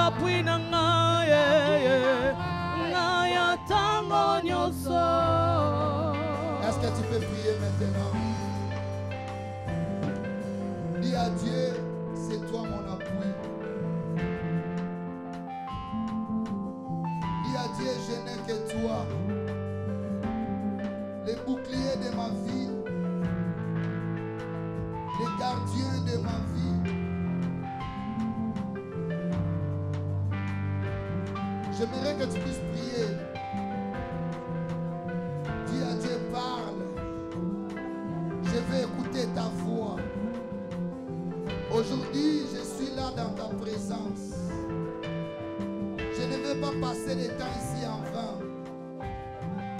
appui na ngai ngai atango nyonso. Est-ce que tu peux prier maintenant? Dis à Dieu, c'est toi mon appui. Dis à Dieu, je n'ai que toi. Les boucliers de ma vie, les gardiens de ma vie. J'aimerais que tu puisses prier. Dis à Dieu, parle. Je vais écouter ta voix. Aujourd'hui, je suis là dans ta présence. Je ne vais pas passer des temps ici en vain.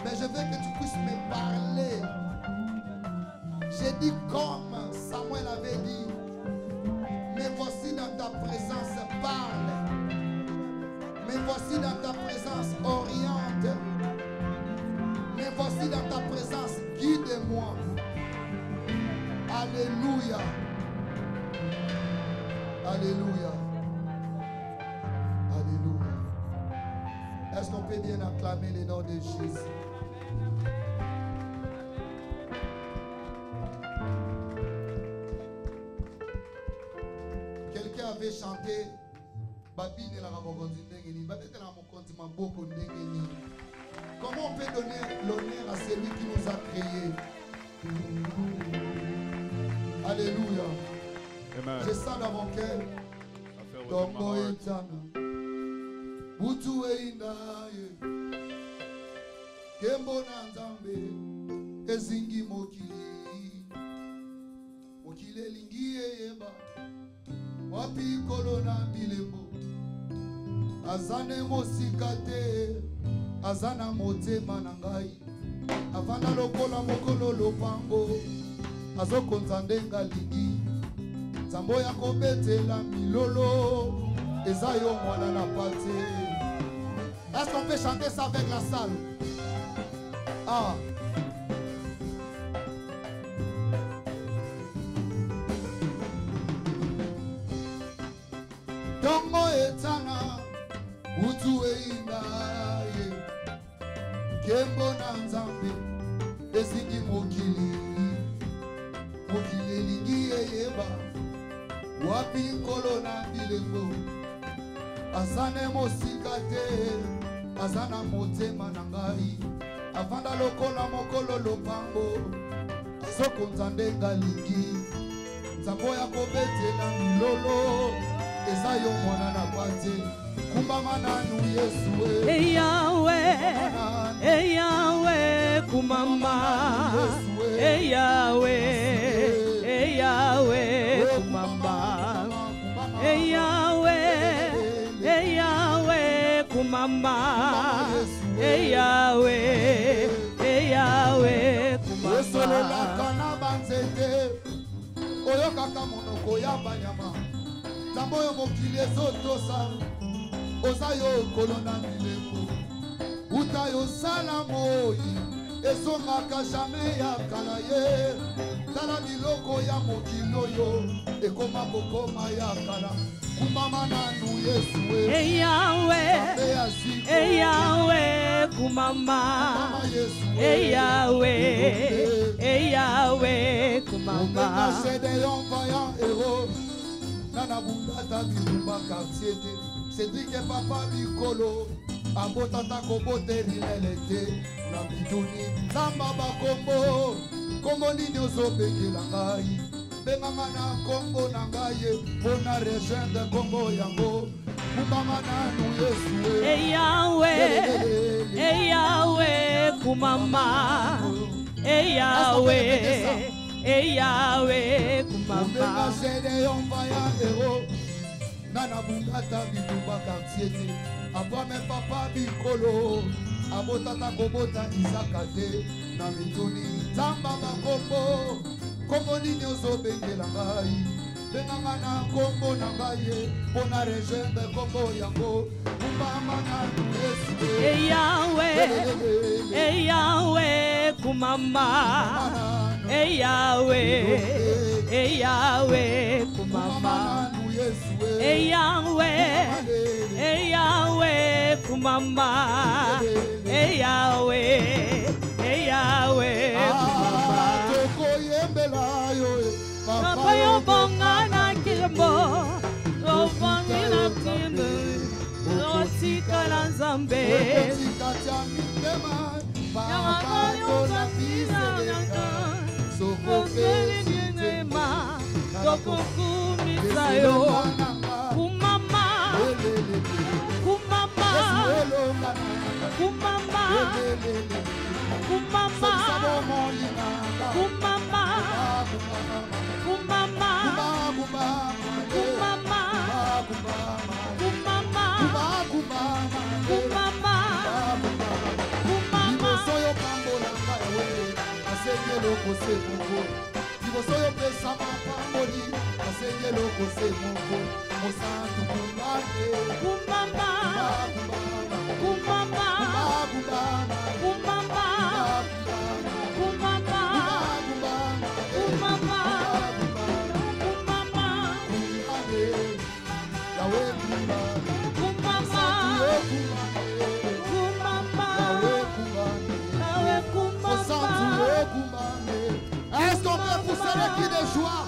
Mais je veux que tu puisses me parler. J'ai dit comme Samuel avait dit. Mais voici dans ta présence, parle. Mais voici dans ta présence, oriente. Mais voici dans ta présence, guide-moi. Alléluia. Alléluia. Alléluia. Est-ce qu'on peut bien acclamer le nom de Jésus? Quelqu'un avait chanté Babine la Ramogondi Ndengeni, Babine la Mokonti Maboko Ndengeni. Comment on peut donner l'honneur à celui qui nous a créés? Alléluia. Amen. Je sens dans mon cœur. Dongo etana. Butu eindaye. Kembo nanzambe. Ezingi mokili. Mokile lingiye yeba. Wapi kolona bilembo. Azane mosikate. Azana motema nangai. Avanda lokola mokolo lopango. Azoko nzandenga lingi. Zambo ya kobetela milolo. Ezayo mwana na pate. Est-ce qu'on peut chanter ça avec la salle? Ah. Dongo etana. Utu einda. Kembo na nzambe. Ezingi mokili. Mokili lingi yeba. Wapi nkolo na bilembo. Azane mosikate. Azana motema na ngai. Avanda lokola mokolo lopango. Azoko nzandenga lingi. Nzambo ya kobetela milolo. Ezayo mwana na pate. Kumbama nanu Yesu. Yahweh, Yahweh, kumama. Yahweh, Yahweh, kumama. Yahweh, Yahweh, kumama. Yahweh, Yahweh, kumama. Oyo kaka monoko ya banyama. Zambo yo mokili ezotosa. Ozayo kolona mileko. Uta yo salamoyi. Esongaka jamais ya kalaye. Tala biloko ya mokili oyo. Ekoma kokoma ya kala. Kumama nanu Yesu. Yahweh, Yahweh, kumama. Yahweh, Yahweh, kumama. Nana bundata bilumba quartier te. Cédric et papa bikolo. Abotata kobote rinelete. Na biduni. Zamba bakombo. Kombo nini ozobengela ngai. Benganga na kombo na ngai. Bona rejoindre kombo yango. Kumama nanu Yesu. Yahweh, Yahweh, kumama. Yahweh, Yahweh, kumama. Nana bungata bitumba quartier te. Abo me papa bikolo. Abotata kobota isakate. Na mituni. Zamba bakombo. Kombo nini ozobengela ngai. Benganga na kombo na ngai. Bona rejoindre kombo yango. Kumama nanu Yesu. Yahweh, Yahweh, kumama. Yahweh, Yahweh, kumama. Yahweh, kumama. Hey Yahweh, hey Yahweh, kumama. Papa yo bonga na kirbo, yo bongi na timu, yo tika na zambe. Yama yo zapisa nyanka, sokopeli nyema, tokokumi sayo. Kumama, kumama, kumama, kumama, kumama. Kumama, kumama, kumama, kumama, kumama. Est-ce qu'on peut pousser les cris de joie?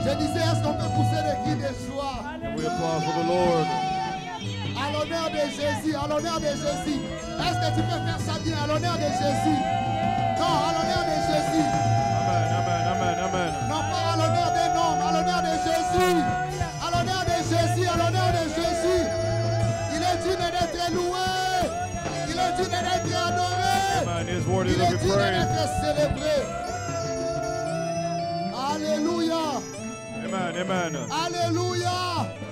Je disais, est-ce qu'on peut pousser les cris de joie? We applaud for the Lord. À l'honneur de Jésus, à l'honneur de Jésus. Est-ce que tu peux faire ça bien? À l'honneur de Jésus. Non, à l'honneur de Jésus. Amen, amen, amen, amen. Non pas à l'honneur d'un homme, à l'honneur de Jésus. À l'honneur de Jésus, à l'honneur de Jésus. Il est digne d'être loué. Il est digne d'être adoré. Amen. His word Il is est to be digne praised. d'être célébré. Alléluia. Amen, amen. Alléluia.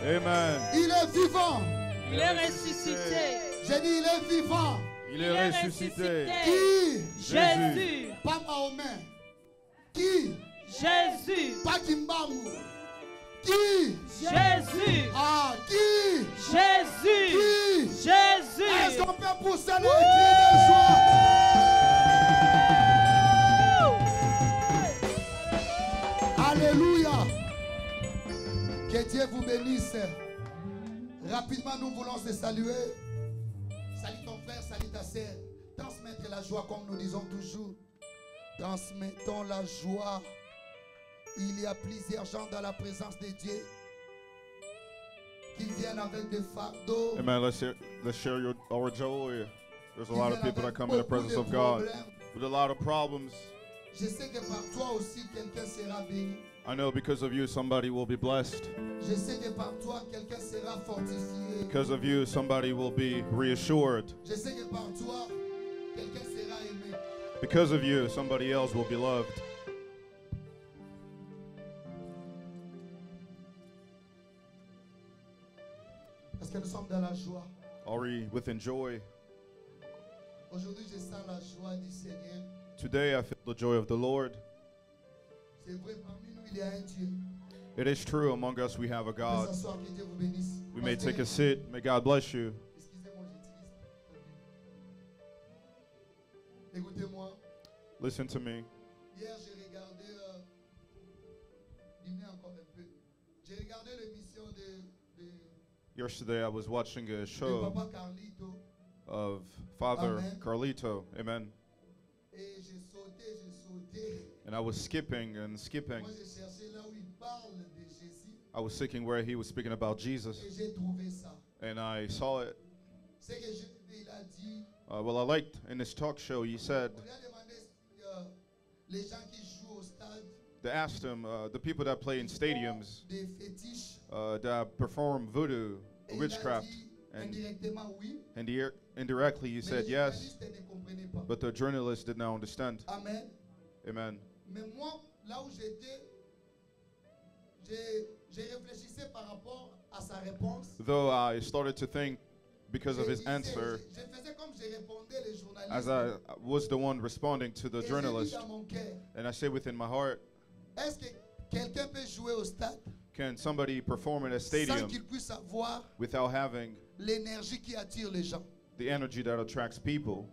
Amen. Il est vivant. Il est ressuscité. J'ai dit il est vivant. Il est ressuscité. Qui? Jésus. Pas Mahomet. Qui? Jésus. Pas Kimbangu. Qui? Jésus. Ah, qui? Jésus. Qui? Jésus. Est-ce qu'on peut pousser les cris de joie? Alléluia. Que Dieu vous bénisse. Rapidement, nous voulons se saluer. Salut ton frère, salut ta sœur. Transmettre la joie comme nous disons toujours. Transmettons la joie. Il y a plusieurs gens dans la présence de Dieu qui viennent avec des fardeaux. Amen. Let's share our joy. There's a lot of people that come in the presence of God with a lot of problems. Je sais que par toi aussi quelqu'un sera béni. I know because of you, somebody will be blessed. Je sais que par toi quelqu'un sera fortifié. Because of you, somebody will be reassured. Je sais que par toi quelqu'un sera aimé. Because of you, somebody else will be loved. Parce que nous sommes dans la joie. Are we within joy? Aujourd'hui, je sens la joie du Seigneur. Today, I feel the joy of the Lord. C'est vrai, parmi nous, il y a un Dieu. It is true, among us we have a On peut God. s'asseoir, que Dieu vous bénisse. We may Pasteur, take a seat. May God bless you. excusez-moi, j'utilise. Écoutez-moi. Listen to me. Hier, j'ai regardé. Dîner encore un peu. J'ai regardé l'émission de Yesterday, I was watching a show Papa Carlito. of Father Amen. Carlito. Amen. Et j'ai sauté. And I was skipping and skipping. Moi, j'ai cherché là où il parle de Jésus. I was seeking where he was speaking about Jesus. Et j'ai trouvé ça. And I saw it. C'est que il a dit. Well, I liked in this talk show, he said, On lui a demandé les gens qui jouent au stade. they asked him, the people that play in stadiums, Des fétiches. that perform voodoo, Et il a witchcraft, dit and indirectement oui. indirectly he Mais said les yes, journalistes ne comprenaient pas. but the journalists did not understand. Amen. Amen. Mais moi, là où j'étais, j'ai réfléchissé par rapport à sa réponse. Though I started to think, because of Je his disais, answer, je faisais comme je répondais les journalistes. as I was the one responding to the Et j'ai dit journalist, dans mon cœur, and I say within my heart, est-ce que quelqu'un peut jouer au stade can somebody perform in a sans stadium qu'il puisse avoir without having l'énergie qui attire les gens? the energy that attracts people?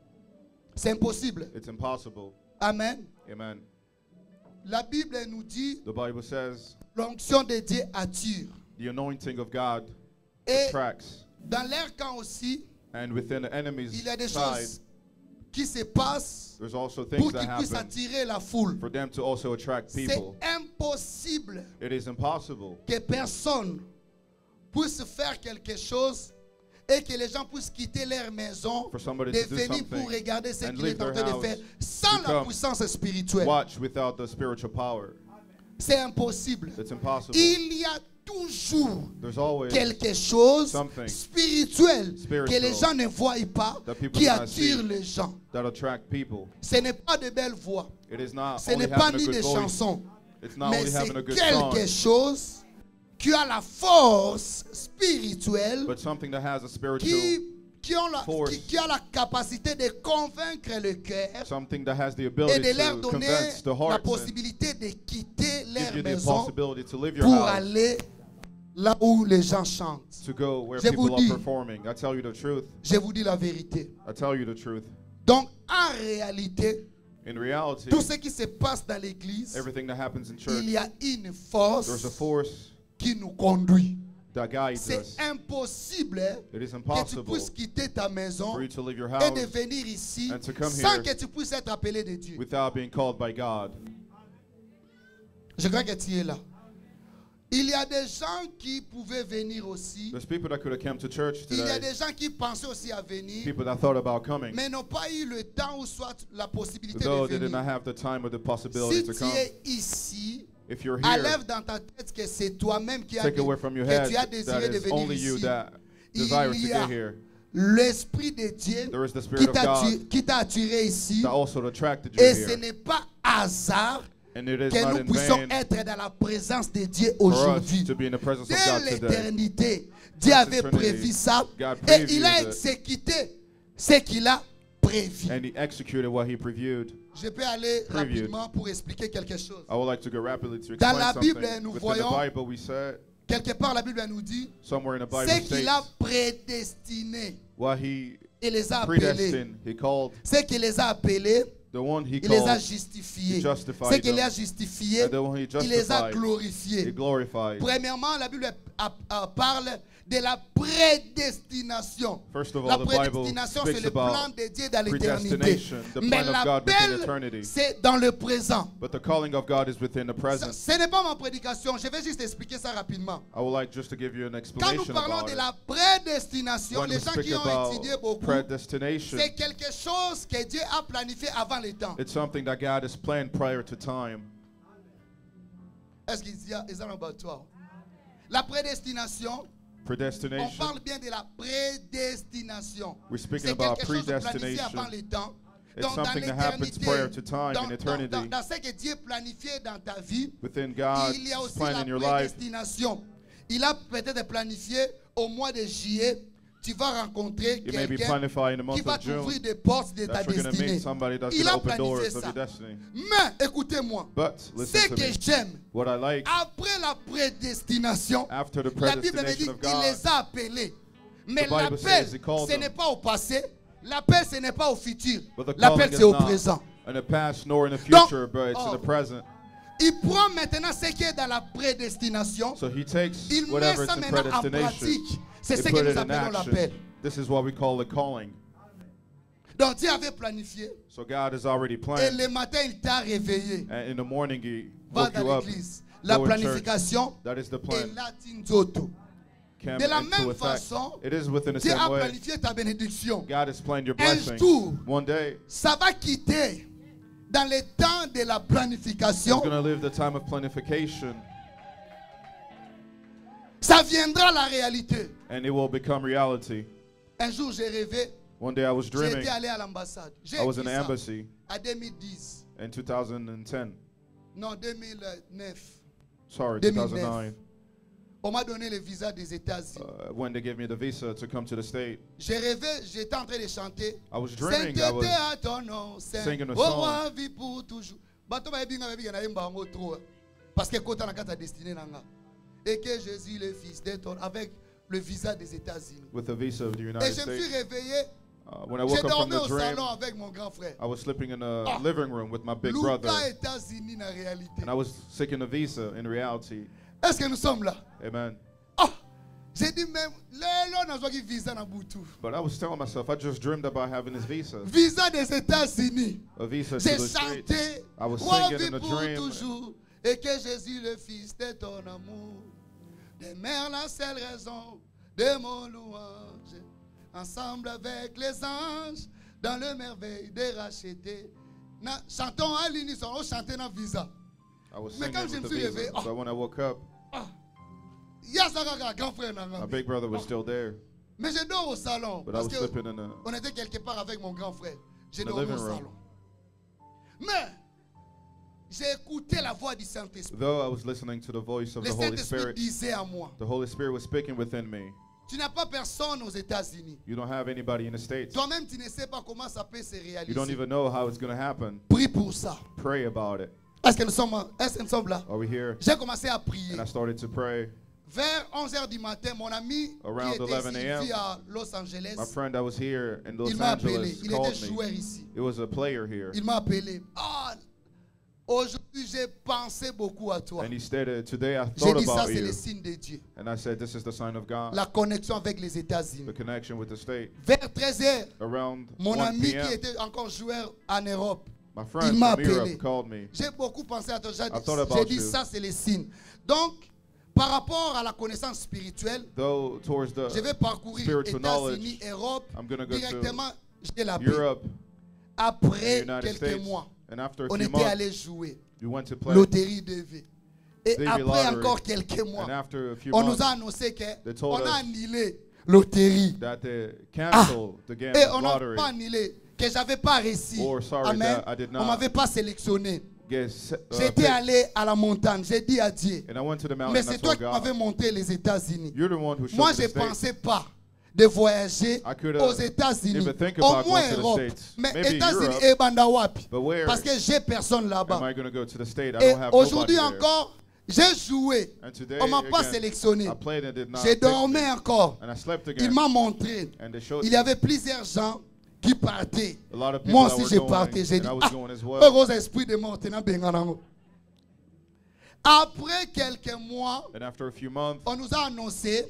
C'est impossible. It's impossible. Amen. Amen. La Bible nous dit The Bible says l'onction de Dieu attire. the anointing of God Et tracks. dans leur camp aussi, And within the enemy's il y a des side, choses qui se passent there's also pour things that qu'ils puissent happen attirer la foule. for them to also attract C'est people. impossible It is impossible que personne puisse faire quelque chose et que les gens puissent quitter leur maison, for somebody de to do venir pour something regarder ce and qu'il est leave en their train de house faire sans to la come puissance spirituelle. watch without the spiritual power. C'est impossible. It's impossible. Il y a toujours There's always quelque chose something spirituel que spiritual les gens ne voient pas that people qui do not attire see. les gens. that attract people. Ce n'est pas de belles voix, It is not ce only n'est pas having a ni good des voice. chansons, It's not mais only c'est having a good song, quelque chose qui a la force spirituelle but something that has a spiritual, qui a la capacité de convaincre le cœur something that has the et ability de leur to donner convince the la hearts and possibilité de quitter give leur you the maison possibility to leave your pour house, aller là où les gens chantent. to go where Je people vous are dis- performing. I tell you the truth. Je vous dis la vérité. I tell you the truth. Donc, en réalité, In reality, tout ce qui se passe dans l'église, everything that happens in church, il y a une there's a force force qui nous conduit. that guides C'est us. impossible It is que tu impossible puisses quitter ta maison for you to leave your et de house venir ici and to come sans here que tu puisses être appelé de Dieu. without being called by God. Je crois que tu es là. Il y a des gens qui pouvaient venir aussi. There's people that could have come to church Il y a today, des gens qui pensaient aussi à venir, people that thought about coming, mais n'ont pas eu le temps ou soit la possibilité though de they did not venir. have the time or the possibility Si to tu come. es ici, If you're here, enlève dans ta tête que c'est toi-même qui take away from your que head tu as that désiré de it's venir only you ici. that Il desire to y a get here. l'Esprit de Dieu There is the Spirit of God qui t'a attiré ici. that also attracted you Et ce here. n'est pas hasard And it is que not nous in puissions vain être dans la présence de Dieu for us aujourd'hui. to be in the presence of Dès God today. l'éternité, Dieu Since avait eternity, prévu ça God et il a previewed it. exécuté ce qu'il a prévu. And he executed what he previewed. Je peux aller Previewed. rapidement pour expliquer quelque chose. I would like to go rapidly to Dans explain la something. Bible, nous Within the voyons- Bible, we said, Quelque part, la Bible nous dit somewhere in the Bible ce qu'il a states, prédestiné. what he Il les a appelés. predestined, he called Ce qu'il les a appelés, the one he il les a called, justifiés. he justified Ce qu'il les a them. justifiés, And the one he il les a justified, glorifiés. he glorified. Premièrement, la Bible parle de la prédestination. First of all, La the Bible prédestination, c'est speaks le plan about de Dieu dans l'éternité. predestination, the Mais plan of God within l'appel, eternity. c'est dans le présent. But the calling of God is within the present. Ce n'est pas ma prédication, je vais juste expliquer ça rapidement. I would like just to give you an Quand nous explanation parlons about de it. la prédestination, When les we gens speak qui ont about étudié beaucoup, predestination, c'est quelque chose que Dieu a planifié avant le temps. it's something that God has planned prior to time. Est-ce qu'ils en ont battu? La prédestination, on Predestination, parle bien de la prédestination. we're speaking C'est about quelque chose de planifié predestination. avant le temps. It's Donc, dans something that happens l'éternité, prior to time, in eternity. dans ce que Dieu planifié dans ta vie, Within God's il y a aussi plan la in your life, prédestination. Il a peut-être planifié au mois de juillet, tu vas rencontrer you may be quelqu'un planified in the qui month va of June t'ouvrir des portes de ta that you're going to destinée. meet somebody that's Il going to a open doors planifié of ça. your destiny. Mais écoutez-moi, But ce listen to que me. j'aime, What I like, après la prédestination, after the la Bible me dit predestination of qu'il God, les a appelés. Mais The Bible l'appel, says he called ce them. n'est pas au passé. L'appel, ce n'est pas au futur. but the L'appel, calling c'est is au not présent. in the past nor in the Donc, future, but it's in the present. Il prend maintenant ce qui est dans la prédestination. So he takes Il met whatever ça is in maintenant en predestination, pratique. C'est he ce put que it nous in appelons action. l'appel. This is what we call the calling. Donc Dieu avait planifié. So God has already Et planned. le matin, il t'a réveillé. And in the morning, he Va woke dans you up. l'église. La Go in church. planification That is the est plan. latinzoto. Came De la into même effect. façon, It is within the Dieu a same way. planifié ta bénédiction. God has planned your Un blessing. jour, One day, ça va quitter dans le temps de la He's planification. going to live the time of planification, Ça viendra la réalité. and it will become reality. Un jour, j'ai rêvé. One day I was J'ai dreaming. été allé à l'ambassade. J'ai I was in écrit the ça embassy à 2010. in 2010. Non, 2009. Sorry, 2009. 2009. On m'a donné le visa des États-Unis. When they gave me the visa to come to the state, J'ai rêvé, j'étais en train de chanter. I was dreaming. I Sainteté was à ton nom, Saint. singing a Au song. roi, vie pour toujours. Bato ba yebinga babi na yemba ngo trop. Parce que quand on a ta destinée nanga. Et que Jésus le fils d'Éton avec le visa des États-Unis. with the visa of the Et United je me suis States. réveillé. When I J'ai woke up from dormi au the dream, salon avec mon grand frère. I was sleeping in the Ah. living room with my big Luka brother, États-Unis na réalité. and I was seeking a visa in reality. Est-ce que nous sommes là? Amen. Ah! J'ai dit même, lelo n'a pas visa na butu. But I was telling myself, I just dreamed about having this visa. Visa des États-Unis. A visa to J'ai the States. chanté, I was roi singing vit in a pour dream. toujours, et que Jésus le Fils de ton amour demeure la seule raison de mon louange. Ensemble avec les anges, dans le merveille de racheter. Chantons à l'unisson, on chantait dans visa. I was Mais singing quand je with me the suis visa. levé, So when I woke up, grand frère. my big brother was still there. Mais je dors au salon. But I Parce was sleeping in qu'on était quelque part avec mon grand frère. J'ai the dormi au living room. salon. Mais j'ai écouté la voix du Saint-Esprit. Though I was listening to the voice of Le the Holy Saint-Esprit Spirit, disait à moi, the Holy Spirit was speaking within me. tu n'as pas personne aux États-Unis. You don't have anybody in the States. Toi-même, tu ne sais pas comment ça peut se You don't réaliser. even know how it's going to happen. Prie pour ça. Pray about it. Est-ce que nous sommes là? Are we here? J'ai commencé à prier. And I started to pray. Vers 11h du matin, mon ami Around qui était 11 ici, a.m., vit à Los Angeles, My friend that was here in Los il m'a appelé. Angeles Il était called joueur me. ici. It was a player here. Il m'a appelé. Aujourd'hui, j'ai pensé beaucoup à toi. And he stated, today I J'ai thought dit ça, about c'est you. le signe de Dieu. And I said, this is the sign of God. La connexion avec les The États-Unis. connection with the state. Vers 13h, Around mon 1 ami qui p.m., était encore joueur en Europe, my il friend m'a from Europe appelé. called me. J'ai beaucoup pensé à toi. thought about J'ai dit you. ça, c'est les signes. Donc, par rapport à la connaissance spirituelle, Though towards je vais the parcourir spiritual États-Unis, knowledge, Europe, I'm going to go directement, to j'ai la paix. Europe, Après United quelques States. mois, And after a on few était months, allé jouer we went to play. loterie DV. Et DV après lottery. encore quelques mois, And after a few on nous months, a annoncé They qu'on told a us annulé loterie. that they canceled the game Et of on n'a lottery. pas annulé, que j'avais pas réussi. Or sorry Amen. that I did On not m'avait pas sélectionné. Get J'étais picked. allé à la montagne, j'ai dit à Dieu. And I went to the mountain Mais and I c'est toi told qui m'avais God, montré les États-Unis. you're the one who showed Moi, me je the ne States. pensais pas de voyager I could aux États-Unis, even think au about moins going to the Europe. States. Mais Maybe États-Unis Europe. et Bandawapi. But where Parce que j'ai personne am là-bas. I going to go to the state? I Et don't have nobody aujourd'hui there. encore, j'ai joué. And today, On ne m'a pas again, sélectionné. I played and did not J'ai pick dormi me. encore. And I slept Il again. m'a montré. And they showed Il me y avait plusieurs gens qui partaient. a lot of people Moi that aussi, were j'ai going, parté. J'ai and dit, I was ah, going as well. heureux esprit de mort. Après quelques mois, And after a few months, on nous a annoncé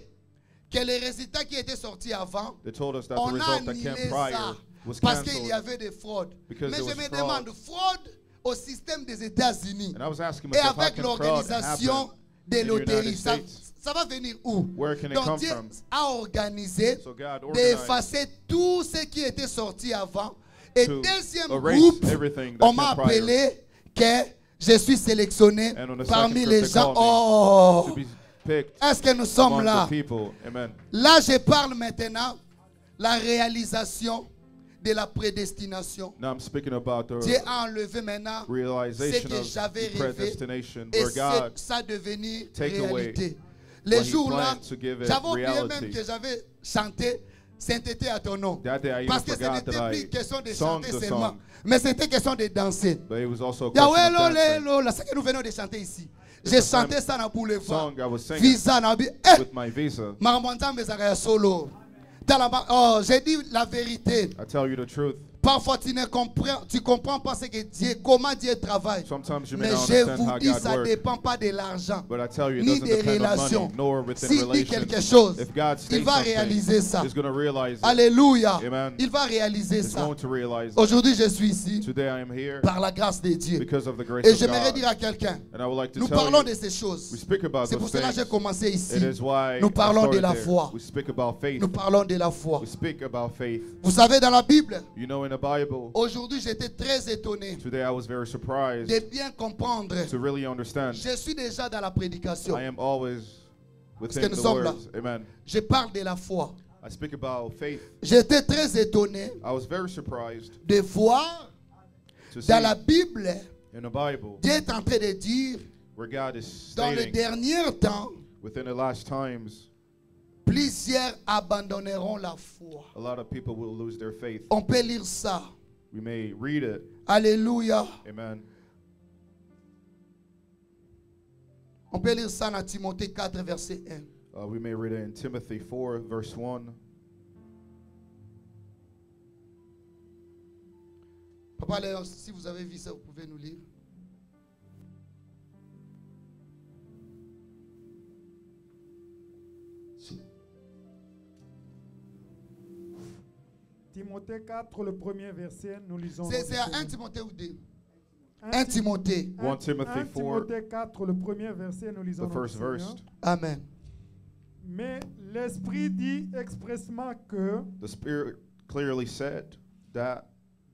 que les résultats qui étaient sortis avant, they told us that the on a result that annulé came ça prior was parce qu'il y canceled. avait des fraudes. Because Mais there je was me fraud. demande, fraude au système des États-Unis And I was asking et myself, how avec can fraud l'organisation happen des in the loteries, United ça, States? ça va venir où? Where can it Donc come Dieu from? a organisé So God organized d'effacer tout ce qui était sorti avant. Et to deuxième erase groupe, everything that on m'a came prior. appelé que je suis sélectionné And on the parmi second les group, they gens. called me Oh, to be picked est-ce que nous sommes among là? the people. Amen. Là, je parle maintenant la réalisation de la prédestination. Now I'm speaking about Dieu the a enlevé maintenant ce realization que of j'avais the rêvé predestination, et where God ça devenu take away réalité. what Les he jours-là, planned to give it j'avais oublié même reality. que j'avais chanté Sainteté à ton nom. That day I even Parce que ce forgot n'était that plus I question de sung chanter the seulement, song, mais c'était question de danser. but it was also a Yahweh, question of lo, dancing. lo, là, c'est que nous venons de chanter ici. It's J'ai the same chanté ça dans boulevard. Song I was singing Visa na bi. Eh, with my visa. Maramonta Mezaraya solo. Oh, j'ai dit la vérité. I tell you the truth. Parfois, tu comprends pas ce que Dieu, comment Dieu travaille. Sometimes you may Mais not je understand vous how dis, God ça ne works, dépend pas de l'argent, but I tell you, it ni doesn't des depend on relations. money, nor within S'il dit quelque relations. chose, If God il states va réaliser ça. something, He's going to realize it. Alléluia. Amen. Il va réaliser He's ça. going to realize it. Aujourd'hui, je suis ici Today I am here par la grâce de Dieu. because of the grace Et of j'aimerais God. dire à quelqu'un, And I would like to nous tell parlons you, de ces choses. we speak about C'est pour those cela que j'ai things. commencé ici. It is why Nous I parlons de started la there. foi. We speak about faith. Nous parlons de la foi. We speak about faith. Vous savez, dans la Bible, You know, in the Bible, aujourd'hui, j'étais très étonné today I was very surprised de bien comprendre. to really understand. Je suis déjà dans la prédication. I am always que within nous the sommes là. words. Amen. Je parle de la foi. I speak about faith. J'étais très étonné I was very surprised de voir to see dans la Bible, in the Bible Dieu est en train de dire, where God is dans les stating derniers temps, within the last times, plusieurs abandonneront la foi. a lot of people will lose their faith. On peut lire ça. We may read it. Alléluia. Amen. On peut lire ça dans Timothée 4, verset 1. We may read it in Timothy 4, verse 1. Papa Léon, si vous avez vu ça, vous pouvez nous lire. Timothée 4, le premier verset, nous lisons. C'est à 1 Timothée ou 2? 1 Timothée. 1 Timothy 4, Timothée 4, le premier verset, nous lisons. the first verse. Amen. Mais l'Esprit dit expressément que The Spirit clearly said that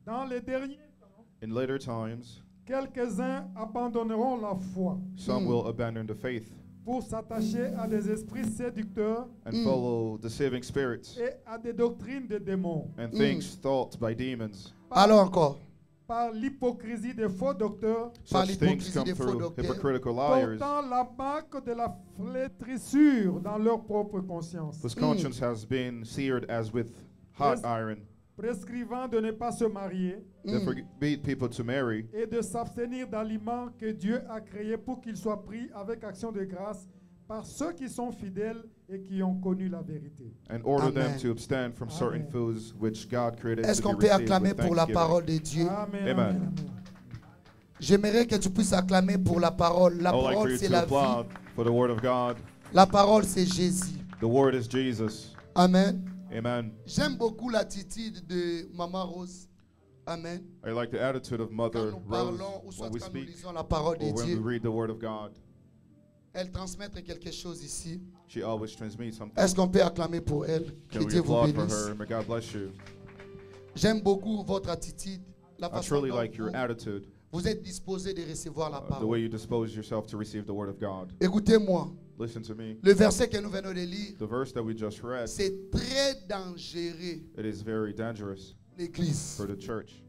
dans les derniers temps, in later times, quelques-uns abandonneront la foi some will abandon the faith pour s'attacher à des esprits séducteurs and follow deceiving spirits et à des doctrines de démons, and things thought by demons. Alors encore. par l'hypocrisie des faux docteurs, Par Such things l'hypocrisie come des faux through docteurs, hypocritical liars portant la marque de la flétrissure dans leur propre conscience, whose conscience has been seared as with hot Yes. iron. prescrivant de ne pas se marier They forbid people to marry et de s'abstenir d'aliments que Dieu a créés pour qu'ils soient pris avec action de grâce par ceux qui sont fidèles et qui ont connu la vérité. and order them Amen. to abstain from certain Amen. foods which God created Est-ce to qu'on be peut received acclamer with pour la thanksgiving. parole de Dieu? Amen. Amen. Amen, amen. J'aimerais que tu puisses acclamer pour la parole. La I would like for parole, you c'est to la vie. applaud for the word of God. La parole, c'est Jésus. The word is Jesus. Amen. Amen. J'aime beaucoup l'attitude de Maman Rose. Amen. I like the attitude of Quand Mother nous Rose parlons ou soit when we quand nous speak lisons la parole de or when we Dieu, read the word of God. elle transmet quelque chose ici. She always transmits something. Est-ce qu'on peut acclamer pour elle? Que Can we Dieu vous applaud for bénisse. her? May God bless you. J'aime beaucoup votre attitude. La I façon truly dont like your vous, attitude, vous êtes disposé de recevoir la the way parole. you dispose yourself to receive the word of God. Écoutez-moi. Listen to me. Le verset que nous venons de lire, The verse that we just read, c'est très dangereux, it is very dangerous l'Église. for the church.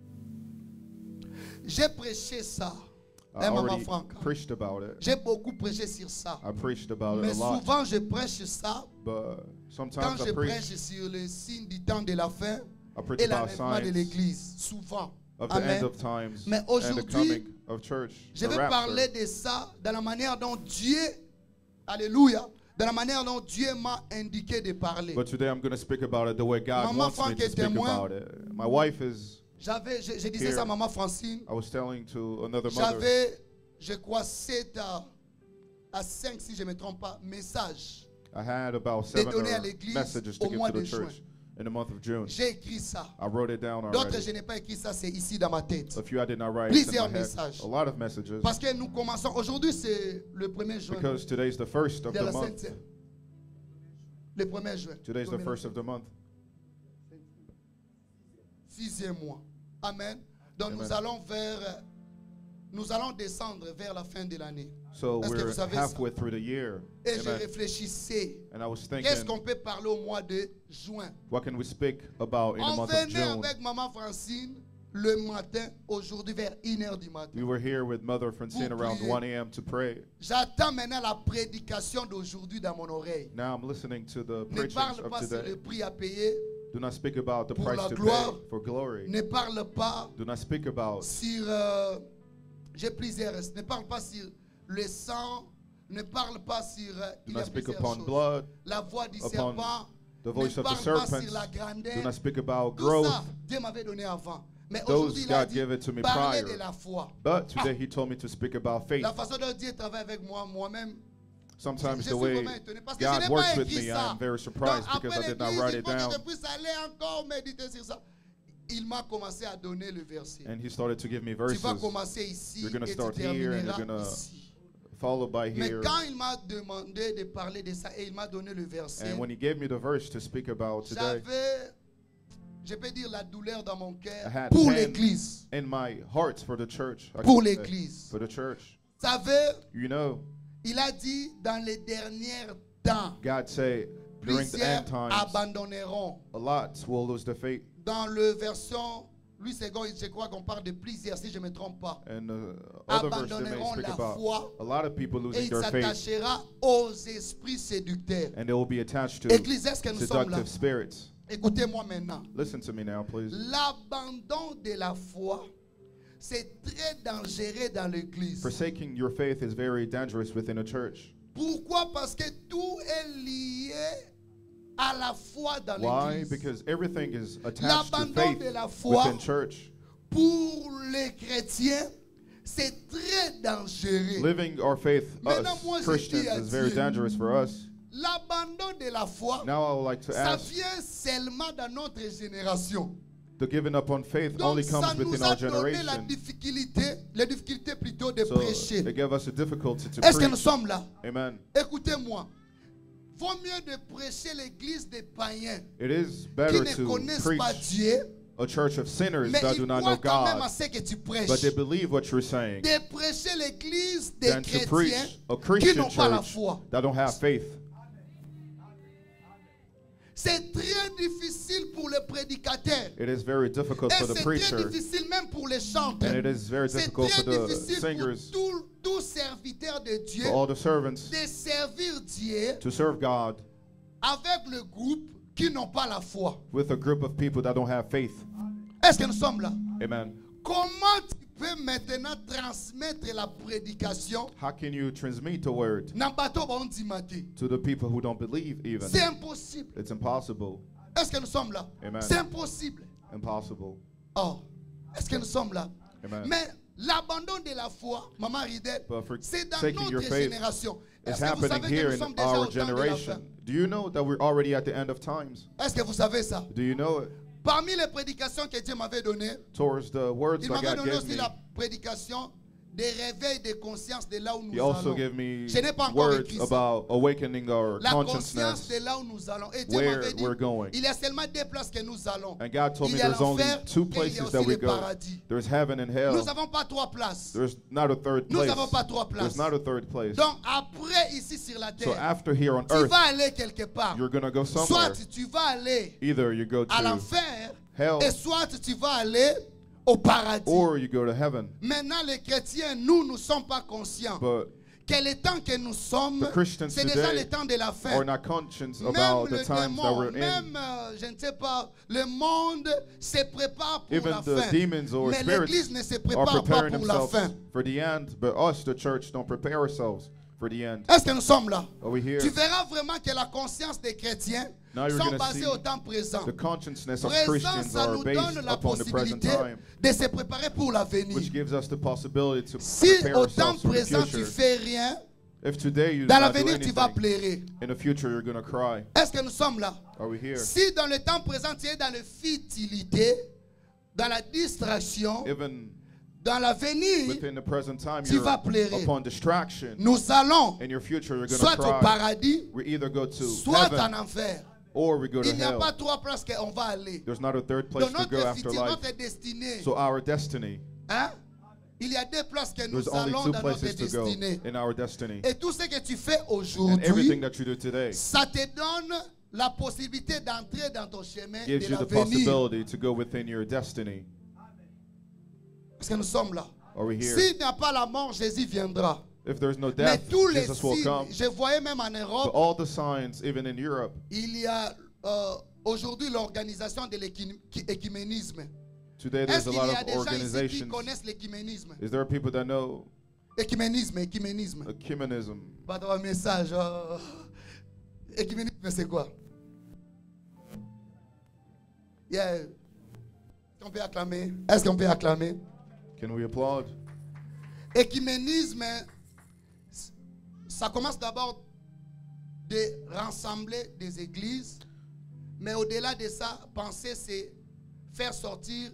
J'ai prêché ça. I Maman already Franca. preached about it. J'ai beaucoup prêché sur ça. I preached about Mais it a lot, souvent, je prêche ça but quand sometimes je I preach prêche sur le signe du temps de la fin preach et about l'enlèvement de signs l'Église. Souvent. of the Amen. end of times Mais and the aujourd'hui, coming of church. Je the vais rapture. parler de ça dans la manière dont Dieu, alléluia, dans la manière dont Dieu m'a indiqué de parler. But today I'm going to speak about it the way God Maman wants me Franck to est speak témoin. about it. My wife is, Je disais Here. ça à Maman Francine. I was telling to another mother, J'avais, je crois, 7 à 5, si je ne me trompe pas, messages. I had about de 7 donner à other l'église messages au to give mois to the de juin. church in the month of June. J'ai écrit ça. I wrote it down D'autres, already. je n'ai pas écrit ça, c'est ici dans ma tête. A few I did not write. It's in Plusieurs my head. messages. A lot of messages. Parce que nous commençons, aujourd'hui c'est le 1er juin. Because today's the first of de the la month. Sainte-Seine. Le 1er juin. Today's the first of the month. 6e mois. Amen. Donc Amen. nous allons descendre vers la fin de l'année. So Est-ce que we're vous savez ça? halfway through the year. Et je Amen. réfléchissais, And I was qu'est-ce thinking, qu'on peut parler au mois de juin? what can we speak about in the On month of venait June? avec Maman Francine le matin, aujourd'hui vers 1h du matin. We were here with Mother Francine Pour around prier. 1 a.m. to pray. J'attends maintenant la prédication d'aujourd'hui dans mon oreille. Now I'm listening to the Ne preachings parle of pas sur today. le prix à payer. Do not speak about the Pour price la to gloire. pay for glory. Ne parle pas Do not speak about sur... j'ai plusieurs... Ne parle pas sur le sang. Ne parle pas sur... do il y not a speak plusieurs upon choses. blood, La voix du upon serpent. the voice Ne of the parle pas serpents. sur la grandeur. Do not speak about Tout growth. ça, Dieu m'avait donné avant. Mais Those aujourd'hui, il a God dit, gave it to me parlez prior. de la foi. But today He told me to speak about faith. La façon dont Dieu travaille avec moi, moi-même, Sometimes je the suis way vraiment étonné. Parce que je God n'ai works pas with écrit me, ça. I'm very Donc, surprised après because I did not l'église, write il it faut que down. je puisse aller encore méditer sur ça. Il m'a commencé à donner le verset. And He started to give me Tu vas verses, commencer ici You're gonna et tu start here and you're termineras gonna ici. followed by Mais here. quand il m'a demandé de parler de ça et il m'a donné le verset, And when He gave me the verse to speak about today, j'avais, je peux dire, la douleur dans mon I cœur had pour pain l'église. in my heart for the church. I Pour should say. l'église. For the church. Vous savez, You know, il a dit dans les derniers temps, God say during the plusieurs end times, abandonneront. a lot will lose their faith. Dans le version Louis II, je crois qu'on parle de plusieurs, si je ne me trompe pas. And other verse they may Abandonneront speak la about foi a lot of people et losing il their faith, s'attachera aux esprits séducteurs. and they will be attached to Église, est-ce que nous sommes là? seductive spirits. Écoutez-moi maintenant. Listen to me now, please. L'abandon de la foi, c'est très dangereux dans l'église. Forsaking your faith is very dangerous within a church. Pourquoi? Parce que tout est lié à la foi dans Why? l'église. Because everything is attached to L'abandon faith de la foi within church. pour les chrétiens, c'est très dangereux. Living our faith, Maintenant, moi, us je Christians, dis à is very Dieu, dangerous for us. l'abandon de la foi, Now I would like to ça ask, vient seulement dans notre génération. the giving up on faith Donc only ça comes nous within a our donné la generation. difficulté, les difficultés plutôt de So prêcher. it gave us a difficulty to Est-ce que nous preach. sommes là? Amen. Écoutez-moi. Vaut mieux de prêcher l'église des païens It is qui better ne to connaissent preach pas Dieu, a church of sinners mais that ils do not croient know quand même à God, ce que tu prêches. but they believe what you're saying, De prêcher l'église des than to chrétiens preach a qui Christian n'ont pas la church foi. that don't have faith. C'est très difficile pour le prédicateur. It is very difficult Et for the c'est très preacher, difficile même pour les chanteurs. and it is very C'est difficult très for the difficile singers, pour tout serviteur de Dieu for all the servants, de servir Dieu to serve God avec le groupe qui n'ont pas la foi. with a group of people that don't have faith. Est-ce que nous sommes là? Amen. Comment tu peux maintenant transmettre la prédication How can you transmit the word dans le bateau Bondi Maté? to the people who don't believe even? C'est impossible. It's impossible. Est-ce que nous sommes là? Amen. C'est impossible. Impossible. Oh, est-ce que nous sommes là? Amen. Mais l'abandon de la foi, Maman Ridel, But c'est dans forsaking your notre faith génération. It's Est-ce que vous happening savez que here nous in sommes déjà our au temps de la fin? generation. Do you know that we're already at the end of times? Est-ce que vous savez ça? Do you know it? Parmi les prédications que Dieu m'avait données, Towards the words il that m'avait God donné gave aussi me, la prédication des réveils de conscience de là où nous He also allons. gave me Je n'ai pas encore words écrit ça. about awakening our La conscience consciousness de là où nous allons. Et Dieu where m'avait dit, we're going. il y a seulement deux places que nous allons. And God told Il me y a there's only l'enfer two et il y a places aussi that we le go. paradis. There's heaven and Nous hell. n'avons pas trois places. There's not a third Nous place. n'avons pas trois places. There's not a third place. Donc après ici sur la So terre, after here on tu earth, vas aller quelque part. you're going to go somewhere. Soit tu vas aller Either you go à to l'enfer hell et soit tu vas aller au paradis. or you go to heaven. Maintenant les chrétiens, nous ne sommes pas conscients But que le temps que nous sommes, the Christians c'est déjà today le temps de la fin. are not conscious Même about the le times that démon, we're in. même, je ne sais pas, le monde se prépare pour Even la the fin. demons or Mais l'église ne se spirits are prépare pas preparing pour la fin. themselves for the end, but us, the church, don't prepare ourselves for the end. Est-ce que nous sommes là? Are we here? Tu verras vraiment que la conscience des chrétiens Now you're sont gonna basées see au temps présent. The consciousness of Présent, Christians ça are nous based donne la upon the present possibilité time, de se préparer pour l'avenir. which gives us the possibility to Si prepare au temps ourselves for the présent tu future. fais rien, If today you do dans not do l'avenir tu vas anything, pleurer. in the future you're going to cry. Est-ce que nous sommes là? Are we here? Si dans le temps présent tu es dans la futilité, dans la distraction, Even dans l'avenir, within the present time, tu you're vas pleurer. upon distraction. nous allons In your future, you're going soit to au cry. paradis, We either go to soit en heaven enfer. or we go to Il n'y a pas hell. trois places qu'on va aller. There's not a third place Dans to go notre after futur, life. notre destinée, So our destiny, hein? Il y a deux places que nous there's only allons two dans notre places to go destinée. in our destiny. Et tout ce que tu fais And aujourd'hui, everything that you do today ça te donne la possibilité d'entrer dans ton chemin gives de you the l'avenir. possibility to go within your destiny. Parce que nous sommes là. Are we here? S'il n'y a pas la mort, Jésus viendra. If there's no Mais death, tous les Jesus will signes, come. je voyais même en But Europe, all the signs, even in Europe, il y a aujourd'hui l'organisation de l'écuménisme. today Est-ce there's a qu'il lot y a of des gens ici qui organizations. connaissent l'écuménisme? Is there people that know Écuménisme. ecumenism? Pas de message. Écuménisme, c'est quoi? Yeah. Est-ce qu'on peut acclamer? Est-ce qu'on peut acclamer? Can we applaud? Écuménisme, ça commence d'abord de rassembler des églises, mais au-delà de ça, penser c'est faire sortir